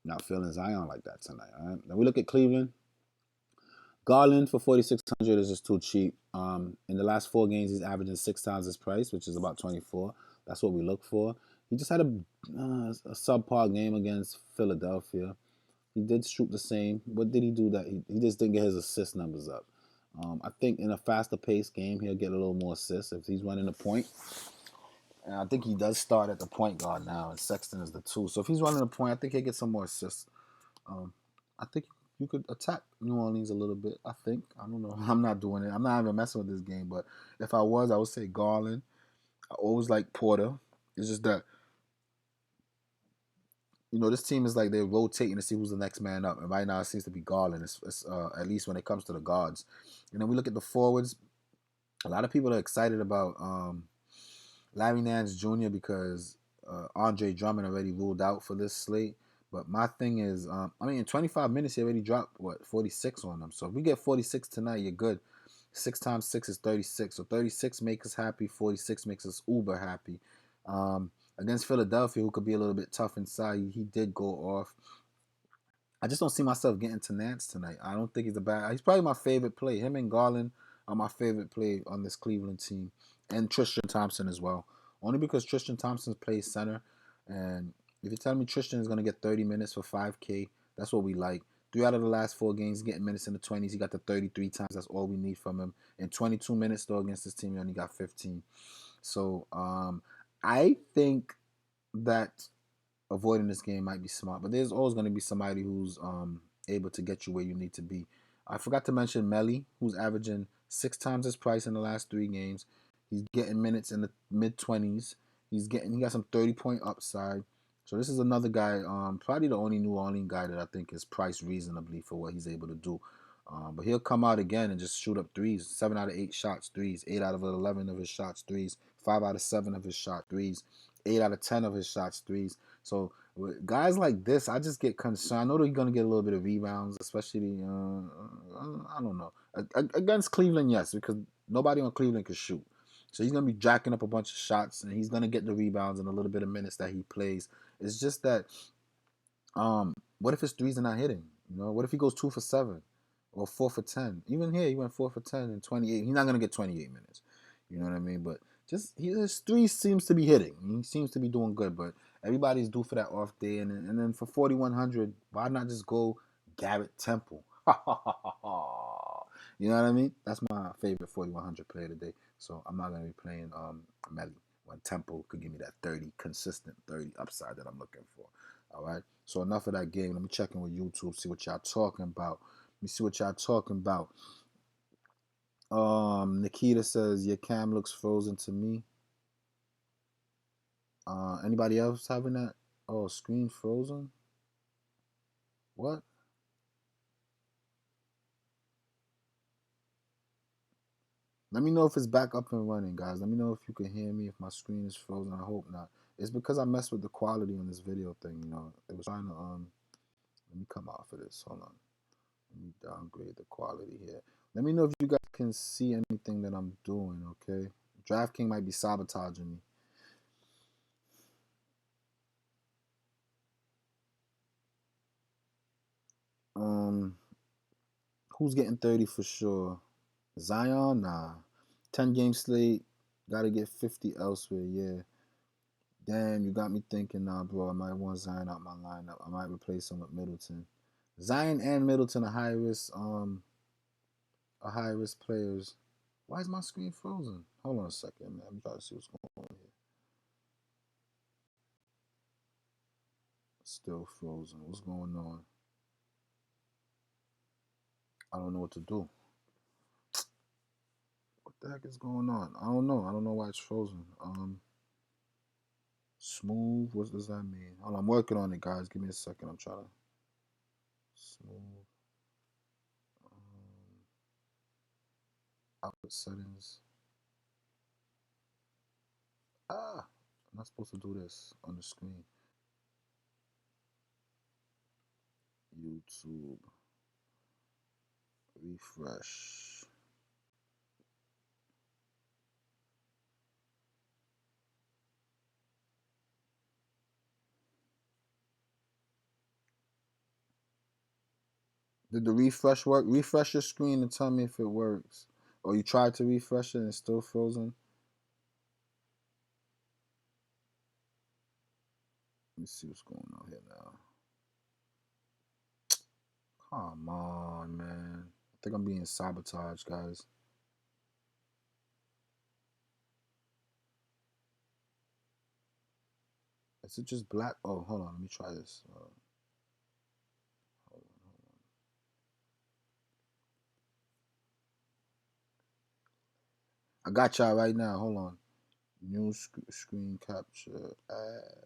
Speaker 1: not feeling Zion like that tonight. All right. Now we look at Cleveland. Garland for 4,600 is just too cheap. In the last 4 games, he's averaging 6 times his price, which is about 24. That's what we look for. He just had a subpar game against Philadelphia. He did shoot the same. What did he do that? He just didn't get his assist numbers up. I think in a faster paced game, he'll get a little more assists if he's running the point. And I think he does start at the point guard now, and Sexton is the 2. So if he's running the point, I think he'll get some more assists. I think you could attack New Orleans a little bit. I think. I don't know. I'm not doing it. I'm not even messing with this game. But if I was, I would say Garland. I always like Porter. It's just that this team is like they're rotating to see who's the next man up. And right now it seems to be Garland, at least when it comes to the guards. And then we look at the forwards. A lot of people are excited about Larry Nance Jr. because Andre Drummond already ruled out for this slate. But my thing is, in 25 minutes, he already dropped, 46 on them. So if we get 46 tonight, you're good. 6 times 6 is 36. So 36 makes us happy. 46 makes us uber happy. Against Philadelphia, who could be a little bit tough inside, he did go off. I just don't see myself getting to Nance tonight. I don't think he's probably my favorite play. Him and Garland are my favorite play on this Cleveland team. And Tristan Thompson as well. Only because Tristan Thompson plays center. And if you tell me Tristan is going to get 30 minutes for 5K, that's what we like. 3 out of the last 4 games, getting minutes in the 20s. He got the 33 times. That's all we need from him. In 22 minutes, though, against this team, he only got 15. So I think that avoiding this game might be smart. But there's always going to be somebody who's able to get you where you need to be. I forgot to mention Melly, who's averaging 6 times his price in the last 3 games. He's getting minutes in the mid-20s. He got some 30-point upside. So this is another guy, probably the only New Orleans guy that I think is priced reasonably for what he's able to do. But he'll come out again and just shoot up threes. 7 out of 8 shots, threes. 8 out of 11 of his shots, threes. 5 out of 7 of his shot, threes. 8 out of 10 of his shots, threes. So with guys like this, I just get concerned. I know that he's going to get a little bit of rebounds, especially, I don't know. Against Cleveland, yes, because nobody on Cleveland can shoot. So he's going to be jacking up a bunch of shots, and he's going to get the rebounds and a little bit of minutes that he plays. It's just that, what if his threes are not hitting? What if he goes 2 for 7? or 4 for 10. Even here, he went 4 for 10 and 28. He's not gonna get 28 minutes. You know what I mean? But just his three seems to be hitting. He seems to be doing good. But everybody's due for that off day, and then for 4,100, why not just go Garrett Temple? You know what I mean? That's my favorite 4,100 player today. So I'm not gonna be playing Melly when Temple could give me that 30 consistent 30 upside that I'm looking for. All right. So enough of that game. Let me check in with YouTube, see what y'all talking about. Let me see what y'all talking about. Nikita says your cam looks frozen to me. Anybody else having that? Oh, screen frozen. What? Let me know if it's back up and running, guys. Let me know if you can hear me. If my screen is frozen, I hope not. It's because I messed with the quality on this video thing. You know, it was trying to Let me come off of this. Hold on. Let me downgrade the quality here. Let me know if you guys can see anything that I'm doing. Okay. Draftkings might be sabotaging me. Who's getting 30 for sure? Zion? Nah. 10 game slate. Gotta get 50 elsewhere. Yeah. Damn, you got me thinking now, bro. I might want Zion out my lineup. I might replace him with Middleton. Zion and Middleton are high risk players. Why is my screen frozen? Hold on a second, man. I'm trying to see what's going on here. Still frozen. What's going on? I don't know what to do. What the heck is going on? I don't know. I don't know why it's frozen. Smooth. What does that mean? Hold on, I'm working on it, guys. Give me a second. I'm trying to smooth. Output settings. I'm not supposed to do this on the screen. YouTube. Refresh. Did the refresh work? Refresh your screen and tell me if it works. Or you tried to refresh it and it's still frozen. Let me see what's going on here now. Come on, man. I think I'm being sabotaged, guys. Is it just black? Oh, hold on. Let me try this. Hold on. I got y'all right now. Hold on. New screen capture. Add.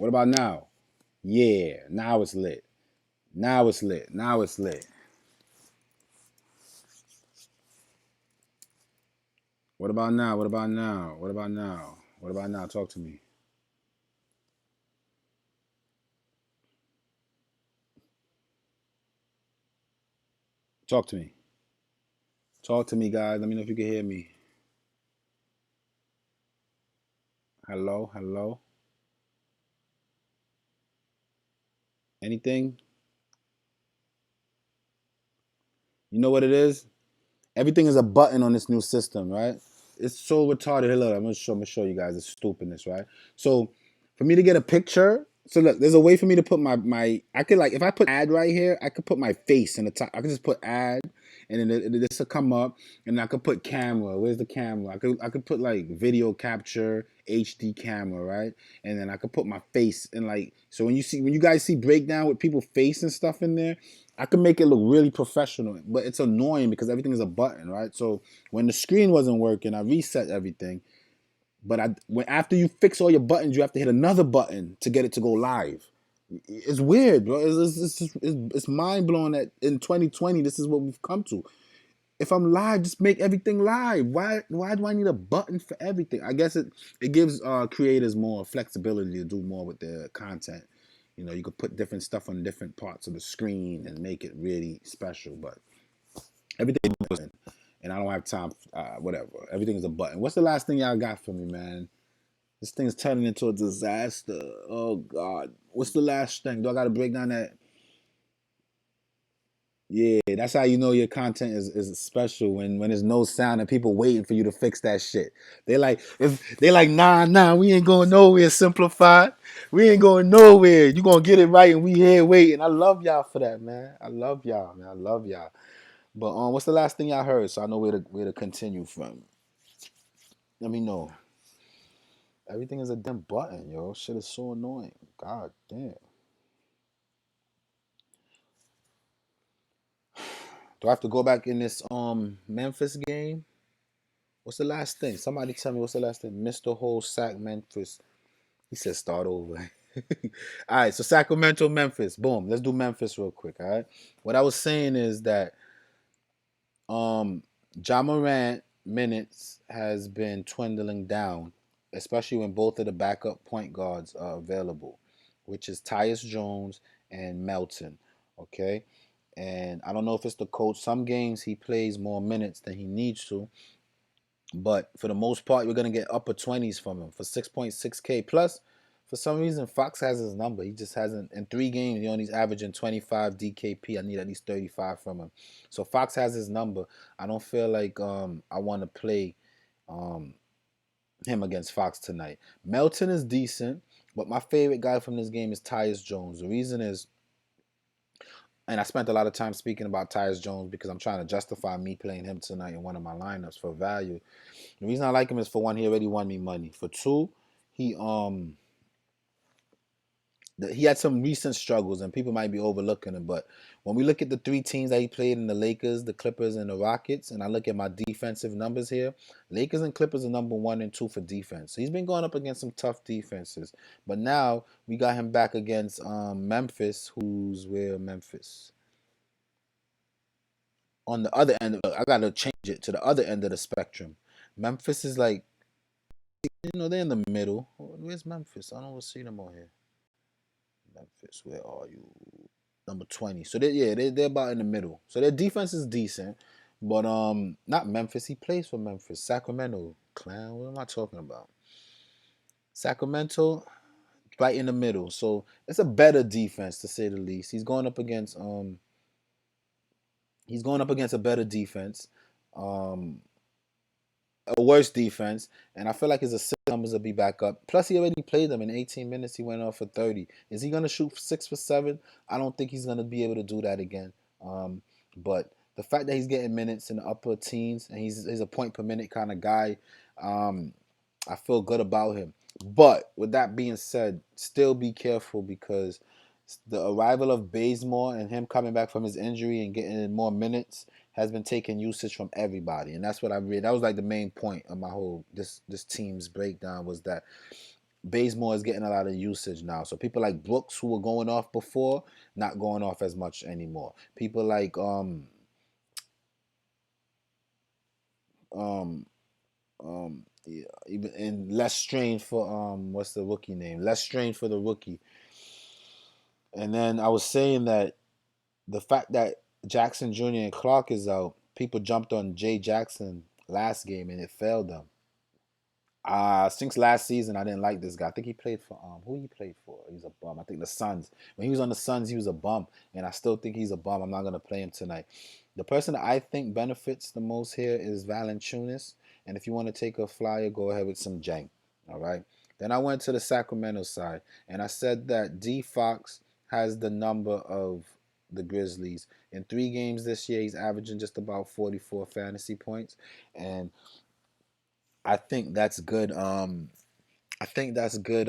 Speaker 1: What about now? Yeah, now it's lit. Now it's lit. Now it's lit. What about now? What about now? What about now? What about now? Talk to me. Talk to me. Talk to me, guys. Let me know if you can hear me. Hello, hello. Anything? You know what it is? Everything is a button on this new system, right? It's so retarded. Hey, look, I'm gonna show you guys the stupidness, right? So for me to get a picture, so look, there's a way for me to put my I could like if I put ad right here, I could put my face in the top. I could just put ad, and then this will come up, and I could put camera. Where's the camera? I could put like video capture, HD camera, right? And then I could put my face and like so when you guys see breakdown with people face and stuff in there, I can make it look really professional, but it's annoying because everything is a button, right? So when the screen wasn't working, I reset everything. But after you fix all your buttons, you have to hit another button to get it to go live. It's weird, bro. It's mind blowing that in 2020 this is what we've come to. If I'm live, just make everything live. Why do I need a button for everything? I guess it gives creators more flexibility to do more with their content. You know, you could put different stuff on different parts of the screen and make it really special. But everything is a button, and I don't have time. Whatever. Everything is a button. What's the last thing y'all got for me, man? This thing is turning into a disaster. Oh God. What's the last thing? Do I got to break down that? Yeah, that's how you know your content is special when there's no sound and people waiting for you to fix that shit. They like nah, we ain't going nowhere. Simplified, we ain't going nowhere. You gonna get it right, and we here waiting. I love y'all for that, man. I love y'all, man. I love y'all. But what's the last thing y'all heard? So I know where to continue from. Let me know. Everything is a damn button, yo. Shit is so annoying. God damn. Do I have to go back in this Memphis game? What's the last thing? Somebody tell me what's the last thing? Mr. Whole Sack Memphis. He said start over. All right, so Sacramento, Memphis. Boom. Let's do Memphis real quick. All right. What I was saying is that Ja Morant minutes has been dwindling down, especially when both of the backup point guards are available, which is Tyus Jones and Melton. Okay. And I don't know if it's the coach. Some games he plays more minutes than he needs to. But for the most part, you're gonna get upper 20s from him for 6.6K plus. For some reason, Fox has his number. He just hasn't in 3 games. He only's averaging 25 DKP. I need at least 35 from him. So Fox has his number. I don't feel like I want to play um him against Fox tonight. Melton is decent, but my favorite guy from this game is Tyus Jones. The reason is, and I spent a lot of time speaking about Tyus Jones because I'm trying to justify me playing him tonight in one of my lineups for value. The reason I like him is for one, he already won me money. For two, he he had some recent struggles and people might be overlooking him. But when we look at the 3 teams that he played in, the Lakers, the Clippers, and the Rockets, and I look at my defensive numbers here, Lakers and Clippers are number 1 and 2 for defense. So he's been going up against some tough defenses. But now we got him back against Memphis, who's where Memphis. On the other end, I gotta change it to the other end of the spectrum. Memphis is like, they're in the middle. Where's Memphis? I don't see them on here. Memphis, where are you? Number 20. So they're about in the middle. So their defense is decent, but not Memphis. He plays for Memphis. Sacramento, clown. What am I talking about? Sacramento, right in the middle. So it's a better defense to say the least. He's going up against a better defense. Um a worse defense, and I feel like his assist numbers will be back up. Plus, he already played them in 18 minutes. He went off for 30. Is he going to shoot 6 for 7? I don't think he's going to be able to do that again. But the fact that he's getting minutes in the upper teens and he's a point per minute kind of guy, um, I feel good about him. But with that being said, still be careful because the arrival of Bazemore and him coming back from his injury and getting more minutes has been taking usage from everybody, and that's what I read. That was like the main point of my whole this team's breakdown was that Bazemore is getting a lot of usage now. So people like Brooks, who were going off before, not going off as much anymore. People like um yeah, even and less strange for what's the rookie name? Less strange for the rookie. And then I was saying that the fact that Jackson Jr. and Clark is out, people jumped on Jay Jackson last game and it failed them. Since last season, I didn't like this guy. I think he played for who he played for. He's a bum. I think the Suns. When he was on the Suns, he was a bum, and I still think he's a bum. I'm not gonna play him tonight. The person that I think benefits the most here is Valanciunas, and if you want to take a flyer, go ahead with some Jank. All right. Then I went to the Sacramento side, and I said that D Fox has the number of the Grizzlies. In 3 games this year, he's averaging just about 44 fantasy points, and I think that's good. I think that's good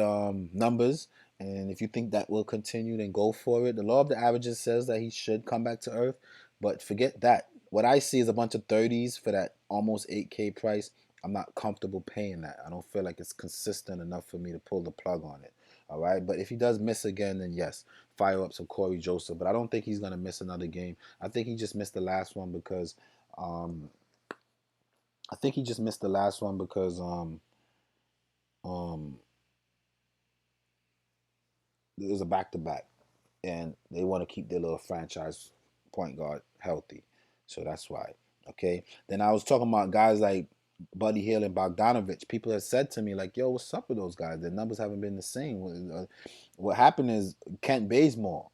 Speaker 1: numbers. And if you think that will continue, then go for it. The law of the averages says that he should come back to earth, but forget that. What I see is a bunch of 30s for that almost 8K price. I'm not comfortable paying that. I don't feel like it's consistent enough for me to pull the plug on it. All right. But if he does miss again, then yes, fire up some Corey Joseph. But I don't think he's going to miss another game. I think he just missed the last one because um, I think he just missed the last one because um, it was a back to back, and they want to keep their little franchise point guard healthy, so that's why. Okay. Then I was talking about guys like Buddy Hield and Bogdanovich. People have said to me like, "Yo, what's up with those guys? Their numbers haven't been the same." What happened is Kent Bazemore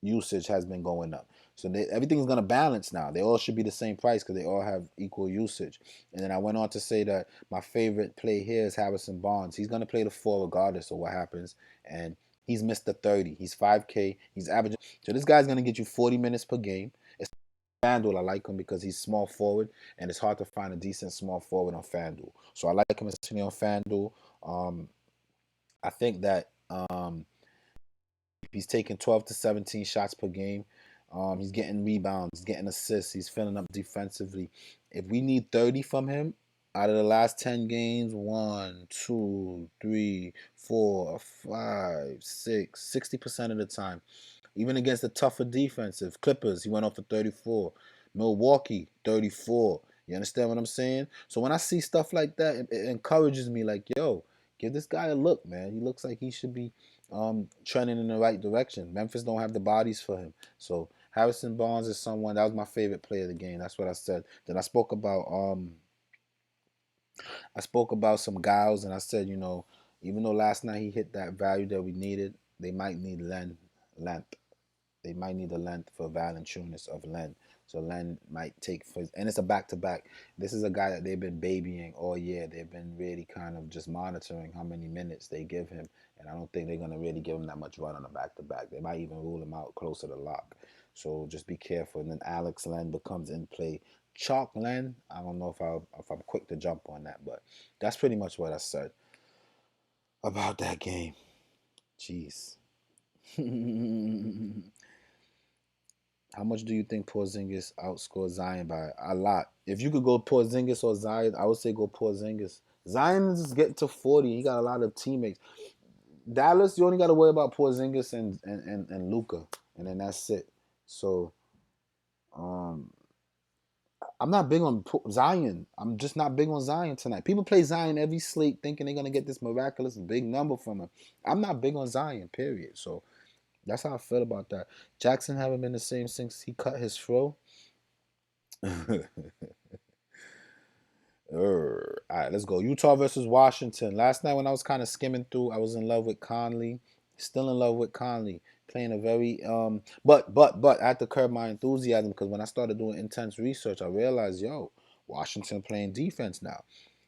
Speaker 1: usage has been going up. So everything's going to balance now. They all should be the same price because they all have equal usage. And then I went on to say that my favorite play here is Harrison Barnes. He's going to play the 4 regardless of what happens. And he's missed the 30. He's 5K. He's averaging. So this guy's going to get you 40 minutes per game. It's FanDuel. I like him because he's small forward, and it's hard to find a decent small forward on FanDuel. So I like him especially on FanDuel. I think that he's taking 12 to 17 shots per game. He's getting rebounds, he's getting assists, he's filling up defensively. If we need 30 from him out of the last 10 games, 1, 2, 3, 4, 5, 6, 60% of the time. Even against the tougher defensive Clippers, he went off for 34. Milwaukee, 34. You understand what I'm saying? So when I see stuff like that, it encourages me like, yo, give this guy a look, man. He looks like he should be trending in the right direction. Memphis don't have the bodies for him. So Harrison Barnes is someone that was my favorite player of the game. That's what I said. Then I spoke about some guys and I said, even though last night he hit that value that we needed, they might need length. They might need a length for Valanciunas of Len. So Len might take for, and it's a back to back. This is a guy that they've been babying all year. They've been really kind of just monitoring how many minutes they give him, and I don't think they're gonna really give him that much run on a back to back. They might even rule him out closer to lock. So just be careful. And then Alex Len becomes in play. Chalk Len, I don't know if I'm quick to jump on that, but that's pretty much what I said about that game. Jeez. How much do you think Porzingis outscored Zion by? A lot. If you could go Porzingis or Zion, I would say go Porzingis. Zion is getting to 40. He got a lot of teammates. Dallas, you only got to worry about Porzingis and Luka, and then that's it. So, um, I'm not big on Zion. I'm just not big on Zion tonight. People play Zion every slate thinking they're gonna get this miraculous big number from him. I'm not big on Zion. Period. So that's how I feel about that. Jackson haven't been the same since he cut his fro. All right, let's go. Utah versus Washington. Last night when I was kind of skimming through, I was in love with Conley. Still in love with Conley. Playing a very but I had to curb my enthusiasm because when I started doing intense research, I realized, yo, Washington playing defense now.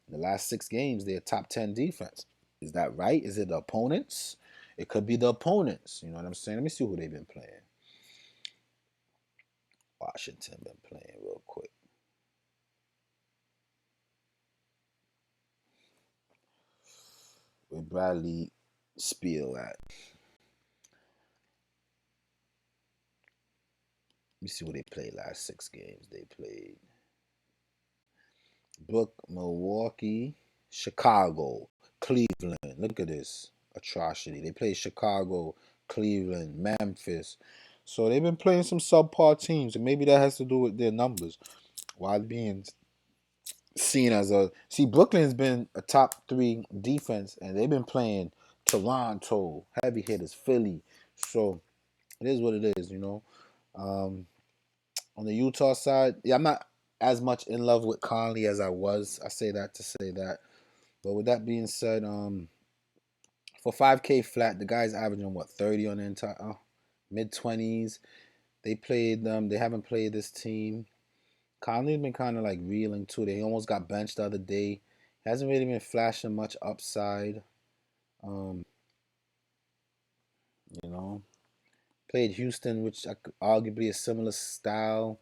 Speaker 1: In the last 6 games, they're top 10 defense. Is that right? Is it the opponents? It could be the opponents. You know what I'm saying? Let me see who they've been playing. Washington been playing real quick. Where Bradley Spiel at? Let me see what they played last 6 games. They played Milwaukee, Chicago, Cleveland. Look at this atrocity. They played Chicago, Cleveland, Memphis. So they've been playing some subpar teams, and maybe that has to do with their numbers. While being seen as a Brooklyn's been a top 3 defense, and they've been playing Toronto, heavy hitters, Philly. So it is what it is, you know. On the Utah side, yeah, I'm not as much in love with Conley as I was. I say that to say that. But with that being said, for 5K flat, the guy's averaging what 30 on the entire mid 20s. They played them. They haven't played this team. Conley's been kind of like reeling too. He almost got benched the other day. He hasn't really been flashing much upside. Um, you know, played Houston, which arguably a similar style.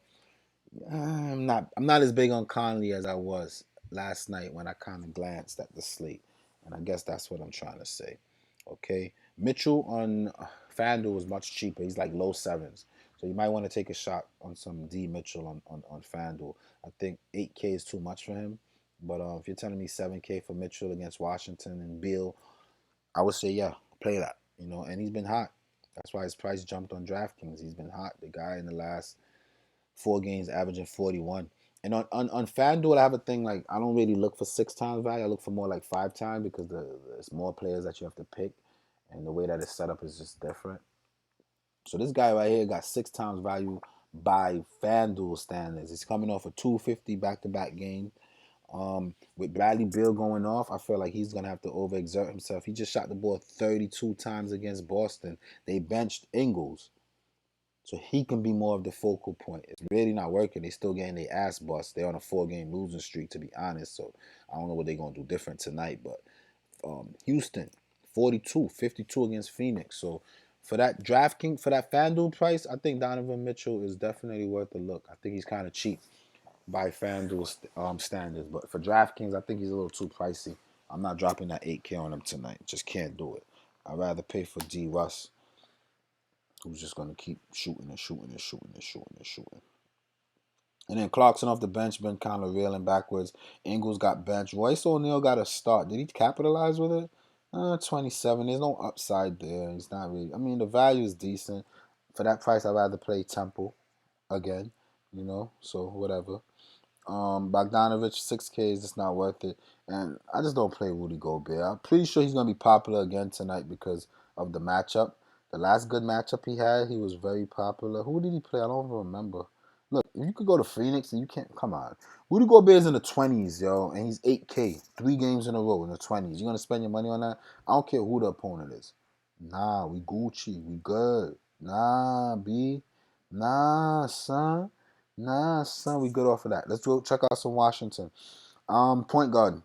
Speaker 1: I'm not as big on Conley as I was last night when I kind of glanced at the slate, and I guess that's what I'm trying to say. Okay, Mitchell on FanDuel is much cheaper. He's like low sevens, so you might want to take a shot on some D Mitchell on FanDuel. I think 8K is too much for him, but if you're telling me 7K for Mitchell against Washington and Beal, I would say yeah, play that. You know, and he's been hot. That's why his price jumped on DraftKings. He's been hot. The guy in the last 4 games averaging 41. And on FanDuel, I have a thing like I don't really look for 6 times value. I look for more like 5 times because there's more players that you have to pick, and the way that it's set up is just different. So this guy right here got 6 times value by FanDuel standards. He's coming off a 250 back-to-back game. With Bradley Beal going off, I feel like he's gonna have to overexert himself. He just shot the ball 32 times against Boston. They benched Ingles. So he can be more of the focal point. It's really not working. They still getting their ass bust. They're on a 4-game losing streak, to be honest. So I don't know what they're going to do different tonight. But Houston, 42, 52 against Phoenix. So for that DraftKings, for that FanDuel price, I think Donovan Mitchell is definitely worth a look. I think he's kind of cheap by FanDuel standards. But for DraftKings, I think he's a little too pricey. I'm not dropping that 8K on him tonight. Just can't do it. I'd rather pay for D. Russ, who's just going to keep shooting and shooting and shooting and shooting and shooting. And then Clarkson off the bench been kind of reeling backwards. Ingles got benched. Royce O'Neal got a start. Did he capitalize with it? 27. There's no upside there. He's not really. I mean, the value is decent. For that price, I'd rather play Temple again. You know, so whatever. Bogdanovich, 6K is just not worth it. And I just don't play Rudy Gobert. I'm pretty sure he's going to be popular again tonight because of the matchup. The last good matchup he had, he was very popular. Who did he play? I don't even remember. Look, if you could go to Phoenix and you can't, come on. Rudy Gobert is in the 20s, yo, and he's 8K, 3 games in a row in the 20s. You going to spend your money on that? I don't care who the opponent is. Nah, we Gucci. We good. Nah, B. Nah, son. Nah, son, we good off of that. Let's go check out some Washington. Point guard.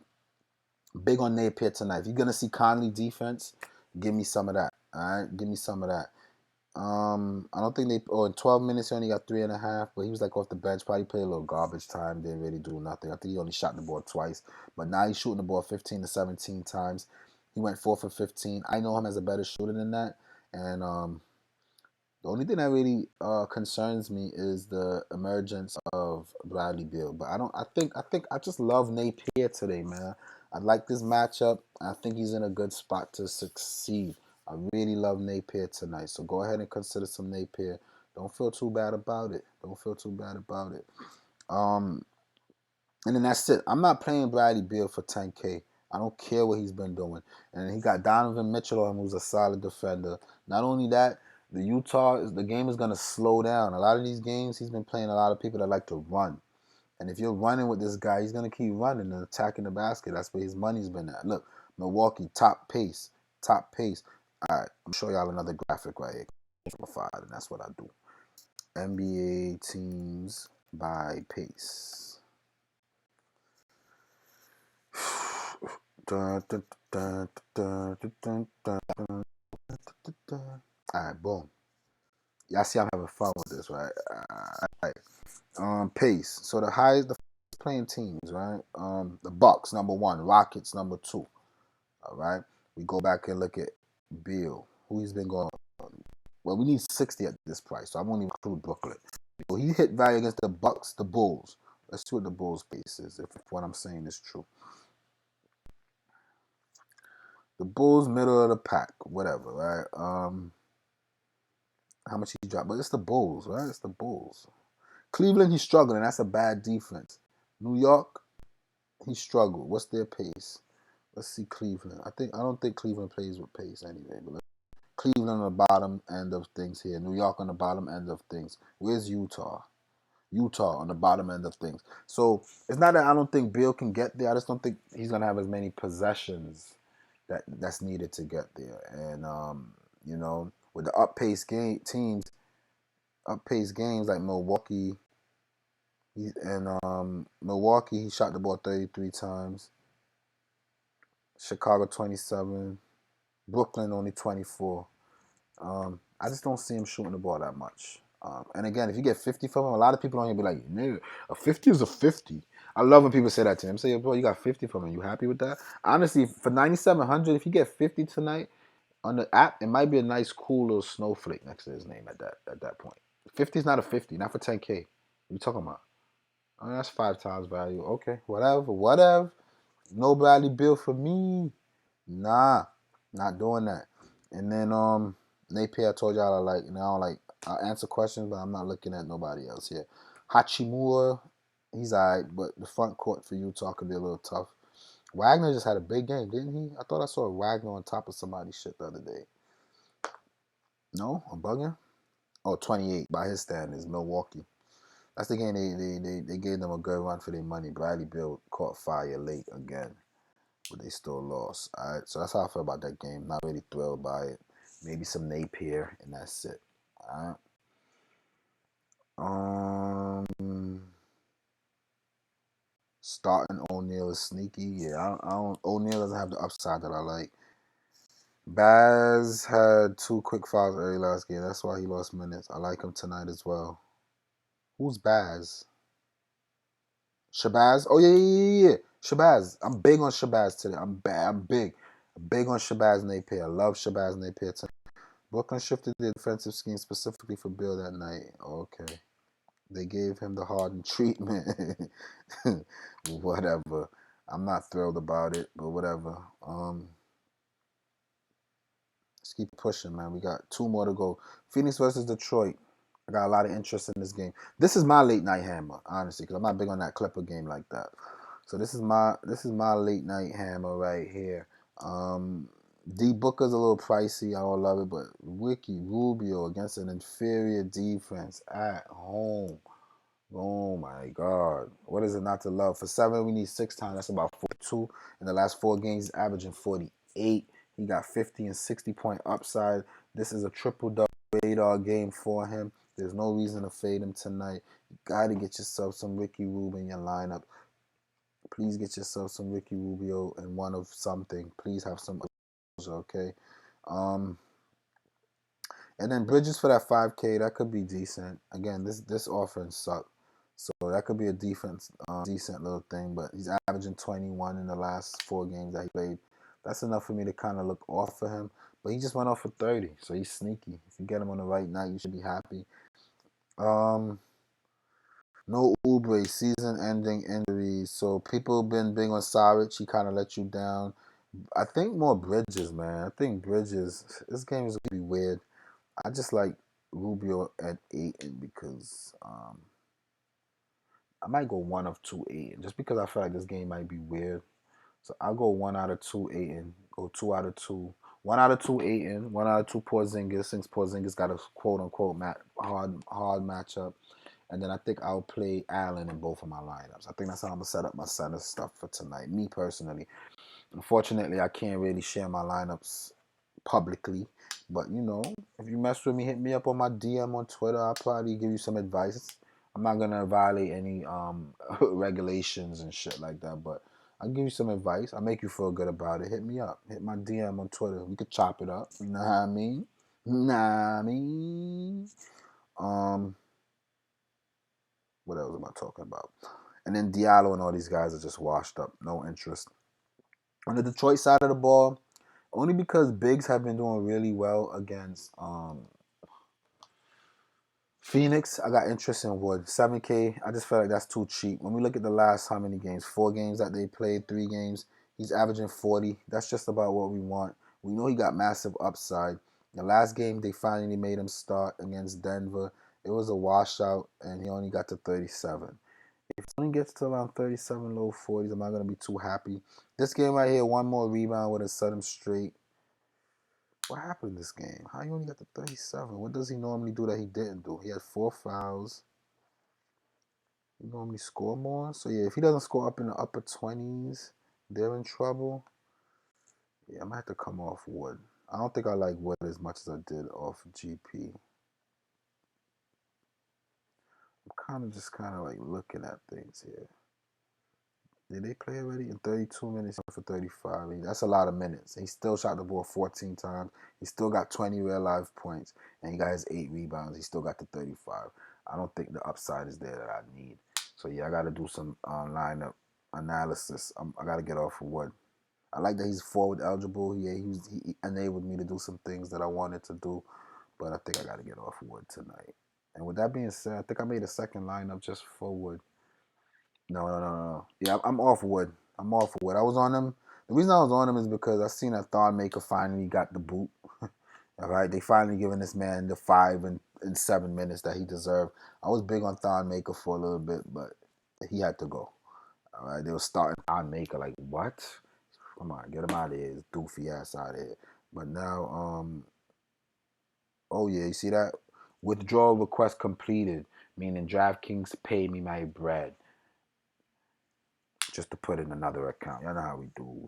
Speaker 1: Big on Napier tonight. If you're gonna see Conley defense, give me some of that. Alright, give me some of that. I don't think in 12 minutes he only got 3.5, but he was like off the bench, probably played a little garbage time, didn't really do nothing. I think he only shot the ball twice. But now he's shooting the ball 15 to 17 times. He went 4 for 15. I know him as a better shooter than that. And the only thing that really concerns me is the emergence of Bradley Beal. But I just love Napier today, man. I like this matchup. I think he's in a good spot to succeed. I really love Napier tonight. So go ahead and consider some Napier. Don't feel too bad about it. Don't feel too bad about it. And then that's it. I'm not playing Bradley Beal for 10K. I don't care what he's been doing. And he got Donovan Mitchell on him, who's a solid defender. Not only that, the game is going to slow down. A lot of these games, he's been playing a lot of people that like to run. And if you're running with this guy, he's going to keep running and attacking the basket. That's where his money's been at. Look, Milwaukee, top pace. Top pace. All right, I'm showing y'all another graphic right here. And that's what I do. NBA teams by pace. Alright, boom. Y'all see I'm having fun with this, right? Alright. Pace. So the highest playing teams, right? The Bucks number 1, Rockets number 2. Alright. We go back and look at Beal. Who he's been going on. Well, we need 60 at this price, so I won't even include Brooklyn. So he hit value against the Bucks, the Bulls. Let's see what the Bulls pace is, if what I'm saying is true. The Bulls, middle of the pack, whatever, right? How much he dropped, but it's the Bulls, right? It's the Bulls. Cleveland, he's struggling. That's a bad defense. New York, he struggled. What's their pace? Let's see Cleveland. I don't think Cleveland plays with pace anyway. But Cleveland on the bottom end of things here. New York on the bottom end of things. Where's Utah? Utah on the bottom end of things. So it's not that I don't think Bill can get there. I just don't think he's gonna have as many possessions that's needed to get there. And with the up paced games like Milwaukee, Milwaukee, he shot the ball 33 times. Chicago 27. Brooklyn only 24. I just don't see him shooting the ball that much. And again, if you get 50 from him, a lot of people on here be like, nigga, a 50 is a 50. I love when people say that to him. Say, bro, you got 50 from him. You happy with that? Honestly, for 9,700, if you get 50 tonight on the app, it might be a nice, cool little snowflake next to his name at that point. 50 is not a 50, not for 10K. What you talking about? Oh, that's 5 times value. Okay, whatever. No Bradley Bill for me. Nah, not doing that. And then Napier, I told y'all I answer questions, but I'm not looking at nobody else here. Hachimura, he's alright, but the front court for Utah could be a little tough. Wagner just had a big game, didn't he? I thought I saw Wagner on top of somebody's shit the other day. No, I'm bugging. Oh, 28 by his standards, Milwaukee. That's the game they gave them a good run for their money. Bradley Bill caught fire late again, but they still lost. All right, so that's how I feel about that game. Not really thrilled by it. Maybe some Napier, and that's it. All right. Starting O'Neal is sneaky. Yeah, I don't. O'Neal doesn't have the upside that I like. Baz had 2 quick fouls early last game. That's why he lost minutes. I like him tonight as well. Who's Baz? Shabazz? Oh yeah. Shabazz. I'm big on Shabazz today. I'm big on Shabazz Napier. I love Shabazz Napier tonight. Brooklyn shifted their defensive scheme specifically for Bill that night. Okay. They gave him the Harden treatment. Whatever. I'm not thrilled about it, but whatever. Let's keep pushing, man. We got 2 more to go. Phoenix versus Detroit. I got a lot of interest in this game. This is my late night hammer, honestly, because I'm not big on that Clipper game like that. So this is my late night hammer right here. D Booker's a little pricey. I don't love it, but Ricky Rubio against an inferior defense at home. Oh my God. What is it not to love? For 7, we need 6 times. That's about 42. In the last 4 games, he's averaging 48. He got 50 and 60-point upside. This is a triple-double radar game for him. There's no reason to fade him tonight. You got to get yourself some Ricky Rubio in your lineup. Please get yourself some Ricky Rubio and one of something. Please have some, okay? And then Bridges for that 5K, that could be decent. Again, this offense sucked. So that could be a decent little thing, but he's averaging 21 in the last 4 games that he played. That's enough for me to kind of look off for him. But he just went off for 30, so he's sneaky. If you get him on the right night, you should be happy. No Oubre, season-ending injuries. So people been big on Saric. He kind of let you down. I think more Bridges, man. I think Bridges. This game is going to be weird. I just like Rubio at 8 because I might go 1 of 2 8 just because I feel like this game might be weird. So I'll go 1 out of 2 8 go 2 out of 2. 1 out of 2 8 1 out of 2 Porzingis, since Porzingis got a quote unquote hard matchup. And then I think I'll play Allen in both of my lineups. I think that's how I'm gonna set up my center stuff for tonight. Me personally. Unfortunately, I can't really share my lineups publicly. But if you mess with me, hit me up on my DM on Twitter. I'll probably give you some advice. I'm not gonna violate any regulations and shit like that, but I'll give you some advice. I'll make you feel good about it. Hit me up. Hit my DM on Twitter. We could chop it up. You know what I mean? What else am I talking about? And then Diallo and all these guys are just washed up. No interest. On the Detroit side of the ball, only because bigs have been doing really well against Phoenix, I got interest in Wood. 7K, I just feel like that's too cheap. When we look at the last how many games? 4 games that they played, 3 games. He's averaging 40. That's just about what we want. We know he got massive upside. The last game they finally made him start against Denver. It was a washout, and he only got to 37. If he only gets to around 37, low 40s, I'm not going to be too happy. This game right here, one more rebound would have set him straight. What happened this game? How he only got to 37? What does he normally do that he didn't do? He had 4 fouls. He normally score more. So, yeah, if he doesn't score up in the upper 20s, they're in trouble. Yeah, I might have to come off Wood. I don't think I like Wood as much as I did off GP. I'm just kind of like looking at things here. Did they play already? In 32 minutes for 35. That's a lot of minutes. He still shot the ball 14 times. He still got 20 real life points. And he got his 8 rebounds. He still got the 35. I don't think the upside is there that I need. So, yeah, I got to do some lineup analysis. I got to get off of Wood. I like that he's forward eligible. He enabled me to do some things that I wanted to do. But I think I got to get off Wood tonight. And with that being said, I think I made a second lineup just for Wood. No. Yeah, I'm off Wood. I'm off Wood. I was on him. The reason I was on him is because I seen that Thon Maker finally got the boot. All right, they finally giving this man the 5 and 7 minutes that he deserved. I was big on Thon Maker for a little bit, but he had to go. All right, they were starting Thon Maker like what? Come on, get him out of here, his doofy ass out of here. But now, oh yeah, you see that? Withdrawal request completed, meaning Draftkings paid me my bread. Just to put in another account. Y'all know how we do.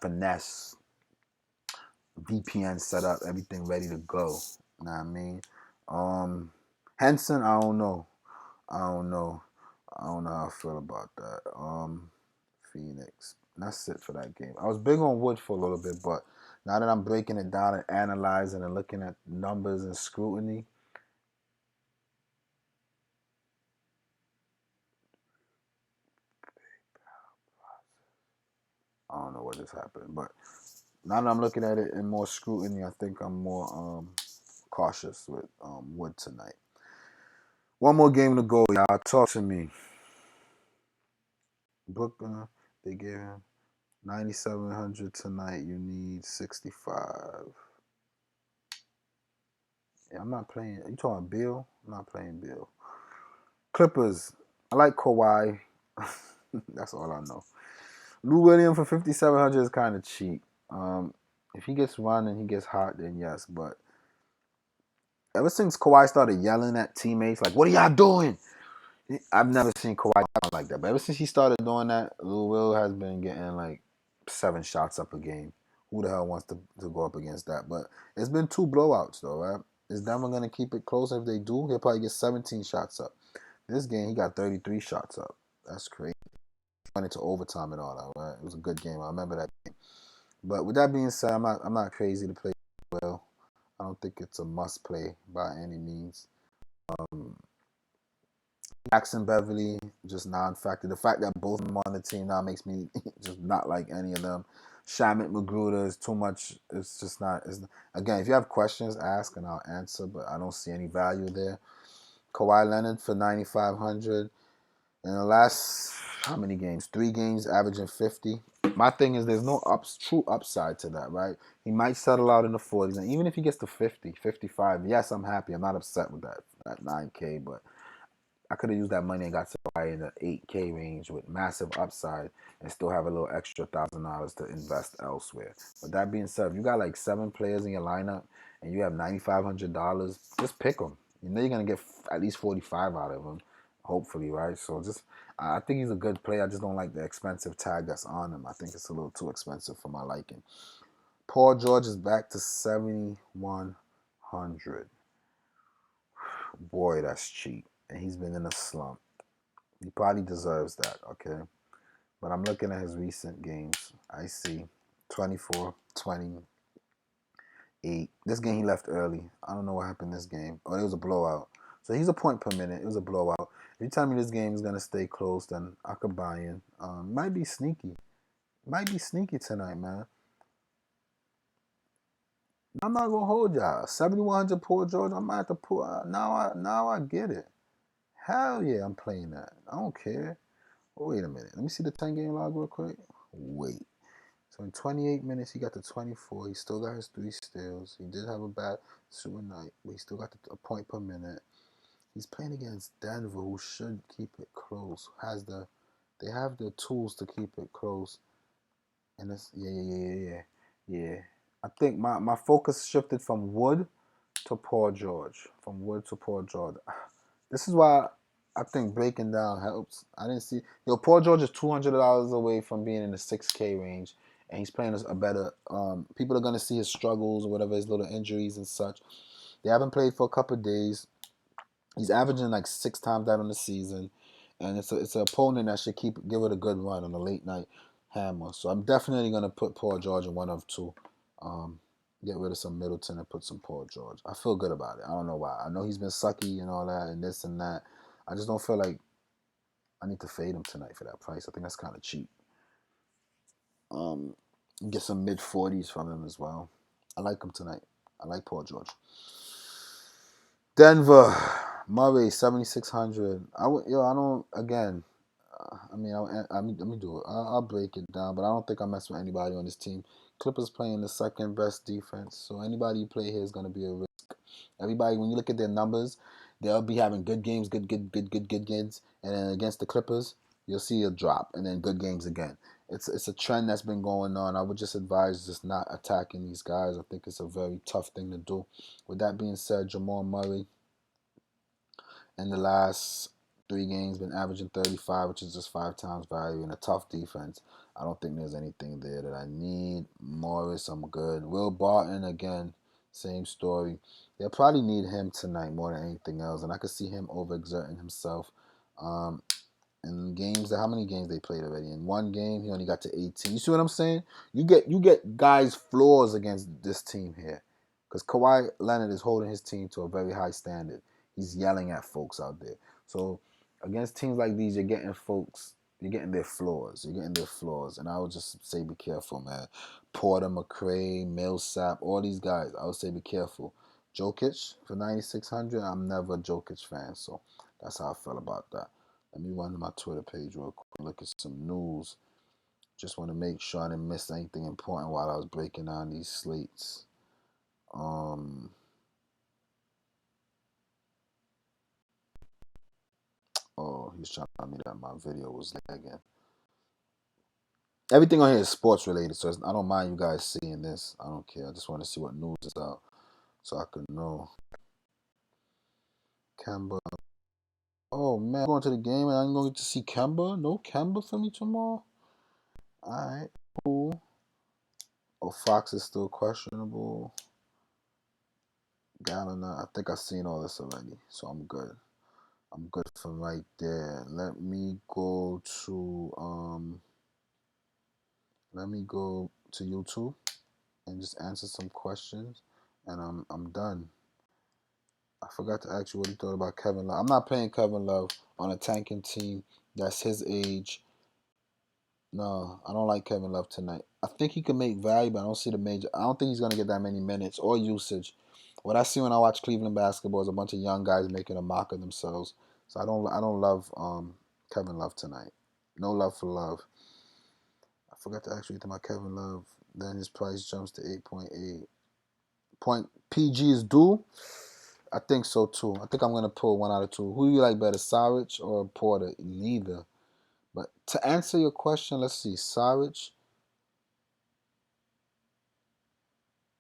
Speaker 1: Finesse, VPN set up, everything ready to go. You know what I mean? Henson, I don't know. I don't know how I feel about that. Phoenix. That's it for that game. I was big on Wood for a little bit, but now that I'm breaking it down and analyzing and looking at numbers and scrutiny, I don't know what just happened. But now that I'm looking at it in more scrutiny, I think I'm more cautious with Wood tonight. One more game to go, y'all. Talk to me. Brooklyn, they gave him 9,700 tonight. You need 65. Yeah, I'm not playing. You talking about Bill? I'm not playing Bill. Clippers. I like Kawhi. That's all I know. Lou Williams for 5,700 is kind of cheap. If he gets run and he gets hot, then yes. But ever since Kawhi started yelling at teammates, like, "What are y'all doing?" I've never seen Kawhi like that. But ever since he started doing that, Lou Will has been getting like 7 shots up a game. Who the hell wants to go up against that? But it's been 2 blowouts though, right? Is Denver gonna keep it close? If they do, he'll probably get 17 shots up. This game, he got 33 shots up. That's crazy. Went into overtime and all that, right? It was a good game. I remember that game. But with that being said, I'm not crazy to play well. I don't think it's a must play by any means. Jackson Beverly, just non-factor. The fact that both of them on the team now makes me just not like any of them. Shamit Magruder is too much. It's just not. Again, if you have questions, ask and I'll answer, but I don't see any value there. Kawhi Leonard for 9,500. In the last, how many games? 3 games, averaging 50. My thing is there's no true upside to that, right? He might settle out in the 40s. And even if he gets to 50, 55, yes, I'm happy. I'm not upset with that 9K, but I could have used that money and got somebody in the 8K range with massive upside and still have a little extra $1,000 to invest elsewhere. But that being said, if you got like 7 players in your lineup and you have $9,500, just pick them. You know you're gonna get at least 45 out of them, hopefully, right? So I think he's a good player. I just don't like the expensive tag that's on him. I think it's a little too expensive for my liking. Paul George is back to 7,100. Boy, that's cheap. And he's been in a slump. He probably deserves that, okay? But I'm looking at his recent games. I see 24, 28. This game he left early. I don't know what happened this game. Oh, it was a blowout. So he's a point per minute. It was a blowout. If you tell me this game is going to stay close, then I could buy in. Might be sneaky. Might be sneaky tonight, man. I'm not going to hold y'all. 7,100 Paul George. I might have to pull. Now I get it. Hell yeah, I'm playing that. I don't care. Oh, wait a minute. Let me see the 10-game log real quick. Wait. So in 28 minutes, he got to 24. He still got his 3 steals. He did have a bad super night, but he still got a point per minute. He's playing against Denver, who should keep it close. They have the tools to keep it close. And it's yeah. I think my focus shifted from Wood to Paul George. From Wood to Paul George. This is why I think breaking down helps. I didn't see Paul George is $200 away from being in the 6K range, and he's playing a better. People are gonna see his struggles or whatever, his little injuries and such. They haven't played for a couple of days. He's averaging like 6 times that on the season, and it's an opponent that should give it a good run on a late night hammer. So I'm definitely gonna put Paul George in one of two. Um, get rid of some Middleton and put some Paul George. I feel good about it. I don't know why. I know he's been sucky and all that and this and that. I just don't feel like I need to fade him tonight for that price. I think that's kind of cheap. Get some mid 40s from him as well. I like him tonight. I like Paul George. Denver, Murray, 7,600. I don't. Again, let me do it. I'll break it down, but I don't think I mess with anybody on this team. Clippers playing the second best defense, so anybody you play here is going to be a risk. Everybody, when you look at their numbers, they'll be having good games, good games, and then against the Clippers, you'll see a drop, and then good games again. It's a trend that's been going on. I would just advise just not attacking these guys. I think it's a very tough thing to do. With that being said, Jamal Murray in the last 3 games been averaging 35, which is just 5 times value in a tough defense. I don't think there's anything there that I need. Morris, I'm good. Will Barton, again, same story. They'll probably need him tonight more than anything else, and I could see him overexerting himself. In games, how many games they played already? In one game, he only got to 18. You see what I'm saying? You get guys flaws against this team here, because Kawhi Leonard is holding his team to a very high standard. He's yelling at folks out there. So against teams like these, you're getting their flaws. And I would just say be careful, man. Porter, McRae, Millsap, all these guys, I would say be careful. Jokic for 9,600, I'm never a Jokic fan, so that's how I felt about that. Let me run to my Twitter page real quick, look at some news. Just want to make sure I didn't miss anything important while I was breaking down these slates. Oh, he was trying to tell me that my video was lagging. Everything on here is sports related, so I don't mind you guys seeing this. I don't care. I just want to see what news is out so I can know. Kemba. Oh, man. I'm going to the game and I'm going to see Kemba? No Kemba for me tomorrow? Alright, cool. Oh, Fox is still questionable. Gallinari. I think I've seen all this already, so I'm good. I'm good from right there. Let me go to YouTube and just answer some questions, and I'm done. I forgot to ask you what you thought about Kevin Love. I'm not playing Kevin Love on a tanking team that's his age. No, I don't like Kevin Love tonight. I think he can make value, but I don't see the major. I don't think he's gonna get that many minutes or usage. What I see when I watch Cleveland basketball is a bunch of young guys making a mock of themselves. So I don't love Kevin Love tonight. No love for Love. I forgot to ask you about Kevin Love. Then his price jumps to 8.8. Point PG is due. I think so too. I think I'm gonna pull one out of two. Who do you like better, Saric or Porter? Neither. But to answer your question, let's see, Saric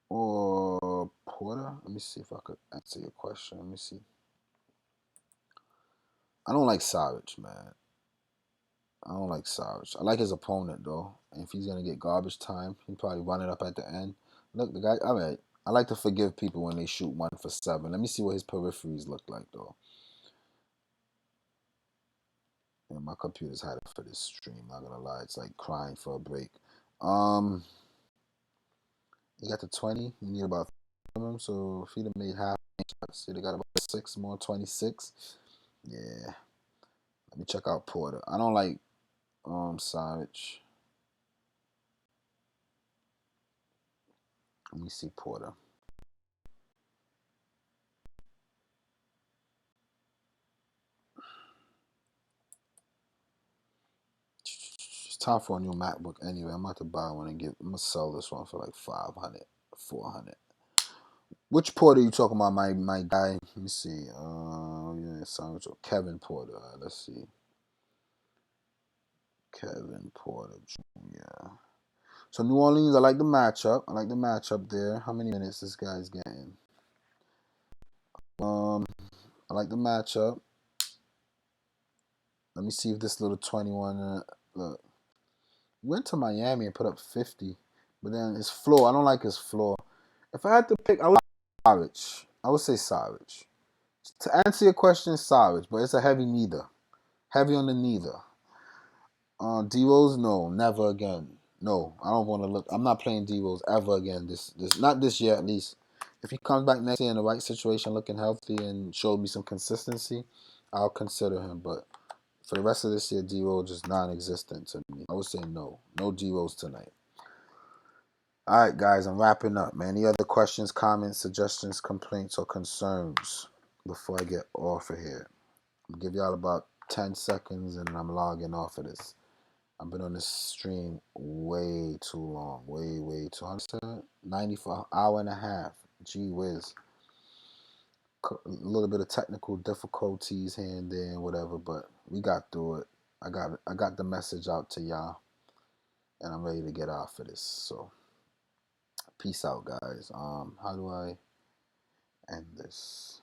Speaker 1: or Porter. Let me see if I could answer your question. Let me see. I don't like Saric, man. I don't like Saric. I like his opponent though, and if he's gonna get garbage time, he'll probably run it up at the end. Look, the guy. All right. I like to forgive people when they shoot 1 for 7. Let me see what his peripheries look like though. And my computer's had it for this stream. Not gonna lie, it's like crying for a break. You got the 20. You need about 3 of them. So if he'd have made half, see, they got about 6 more, 26. Yeah. Let me check out Porter. I don't like Saric. Let me see Porter. It's time for a new MacBook anyway. I'm about to buy one and I'm gonna sell this one for like 500, 400. Which Porter are you talking about, my guy? Let me see. Yeah, sounds Kevin Porter. Let's see. Kevin Porter Jr. So New Orleans, I like the matchup. I like the matchup there. How many minutes this guy's getting? I like the matchup. Let me see if this little 21. Look, went to Miami and put up 50, but then his floor. I don't like his floor. If I had to pick, I would say Sarich. I would say Sarich. To answer your question, Sarich, but it's a heavy neither. Heavy on the neither. D-Rose, no, never again. No, I don't want to look. I'm not playing D-Rose ever again. This not this year at least. If he comes back next year in the right situation, looking healthy and showed me some consistency, I'll consider him. But for the rest of this year, D-Rose is non-existent to me. I would say no. No D-Rose tonight. All right, guys, I'm wrapping up, man. Any other questions, comments, suggestions, complaints, or concerns before I get off of here? I'll give y'all about 10 seconds and I'm logging off of this. I've been on this stream way too long. Way too long. 94 hour and a half. Gee whiz. A little bit of technical difficulties here and there and whatever, but we got through it. I got the message out to y'all, and I'm ready to get off of this. So, peace out, guys. How do I end this?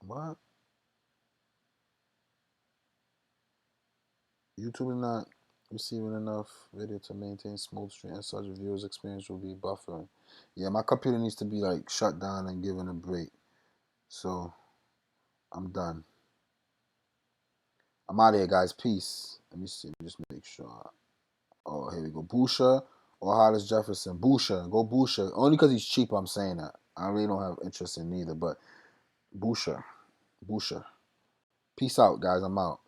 Speaker 1: What? YouTube is not receiving enough video to maintain smooth stream, and such viewers' experience will be buffering. Yeah, my computer needs to be like shut down and given a break. So I'm done. I'm out of here, guys. Peace. Let me see. Just make sure. Oh, here we go. Boucher or Hollis Jefferson. Boucher. Go Boucher. Only because he's cheap, I'm saying that. I really don't have interest in neither, but Boucher. Peace out, guys. I'm out.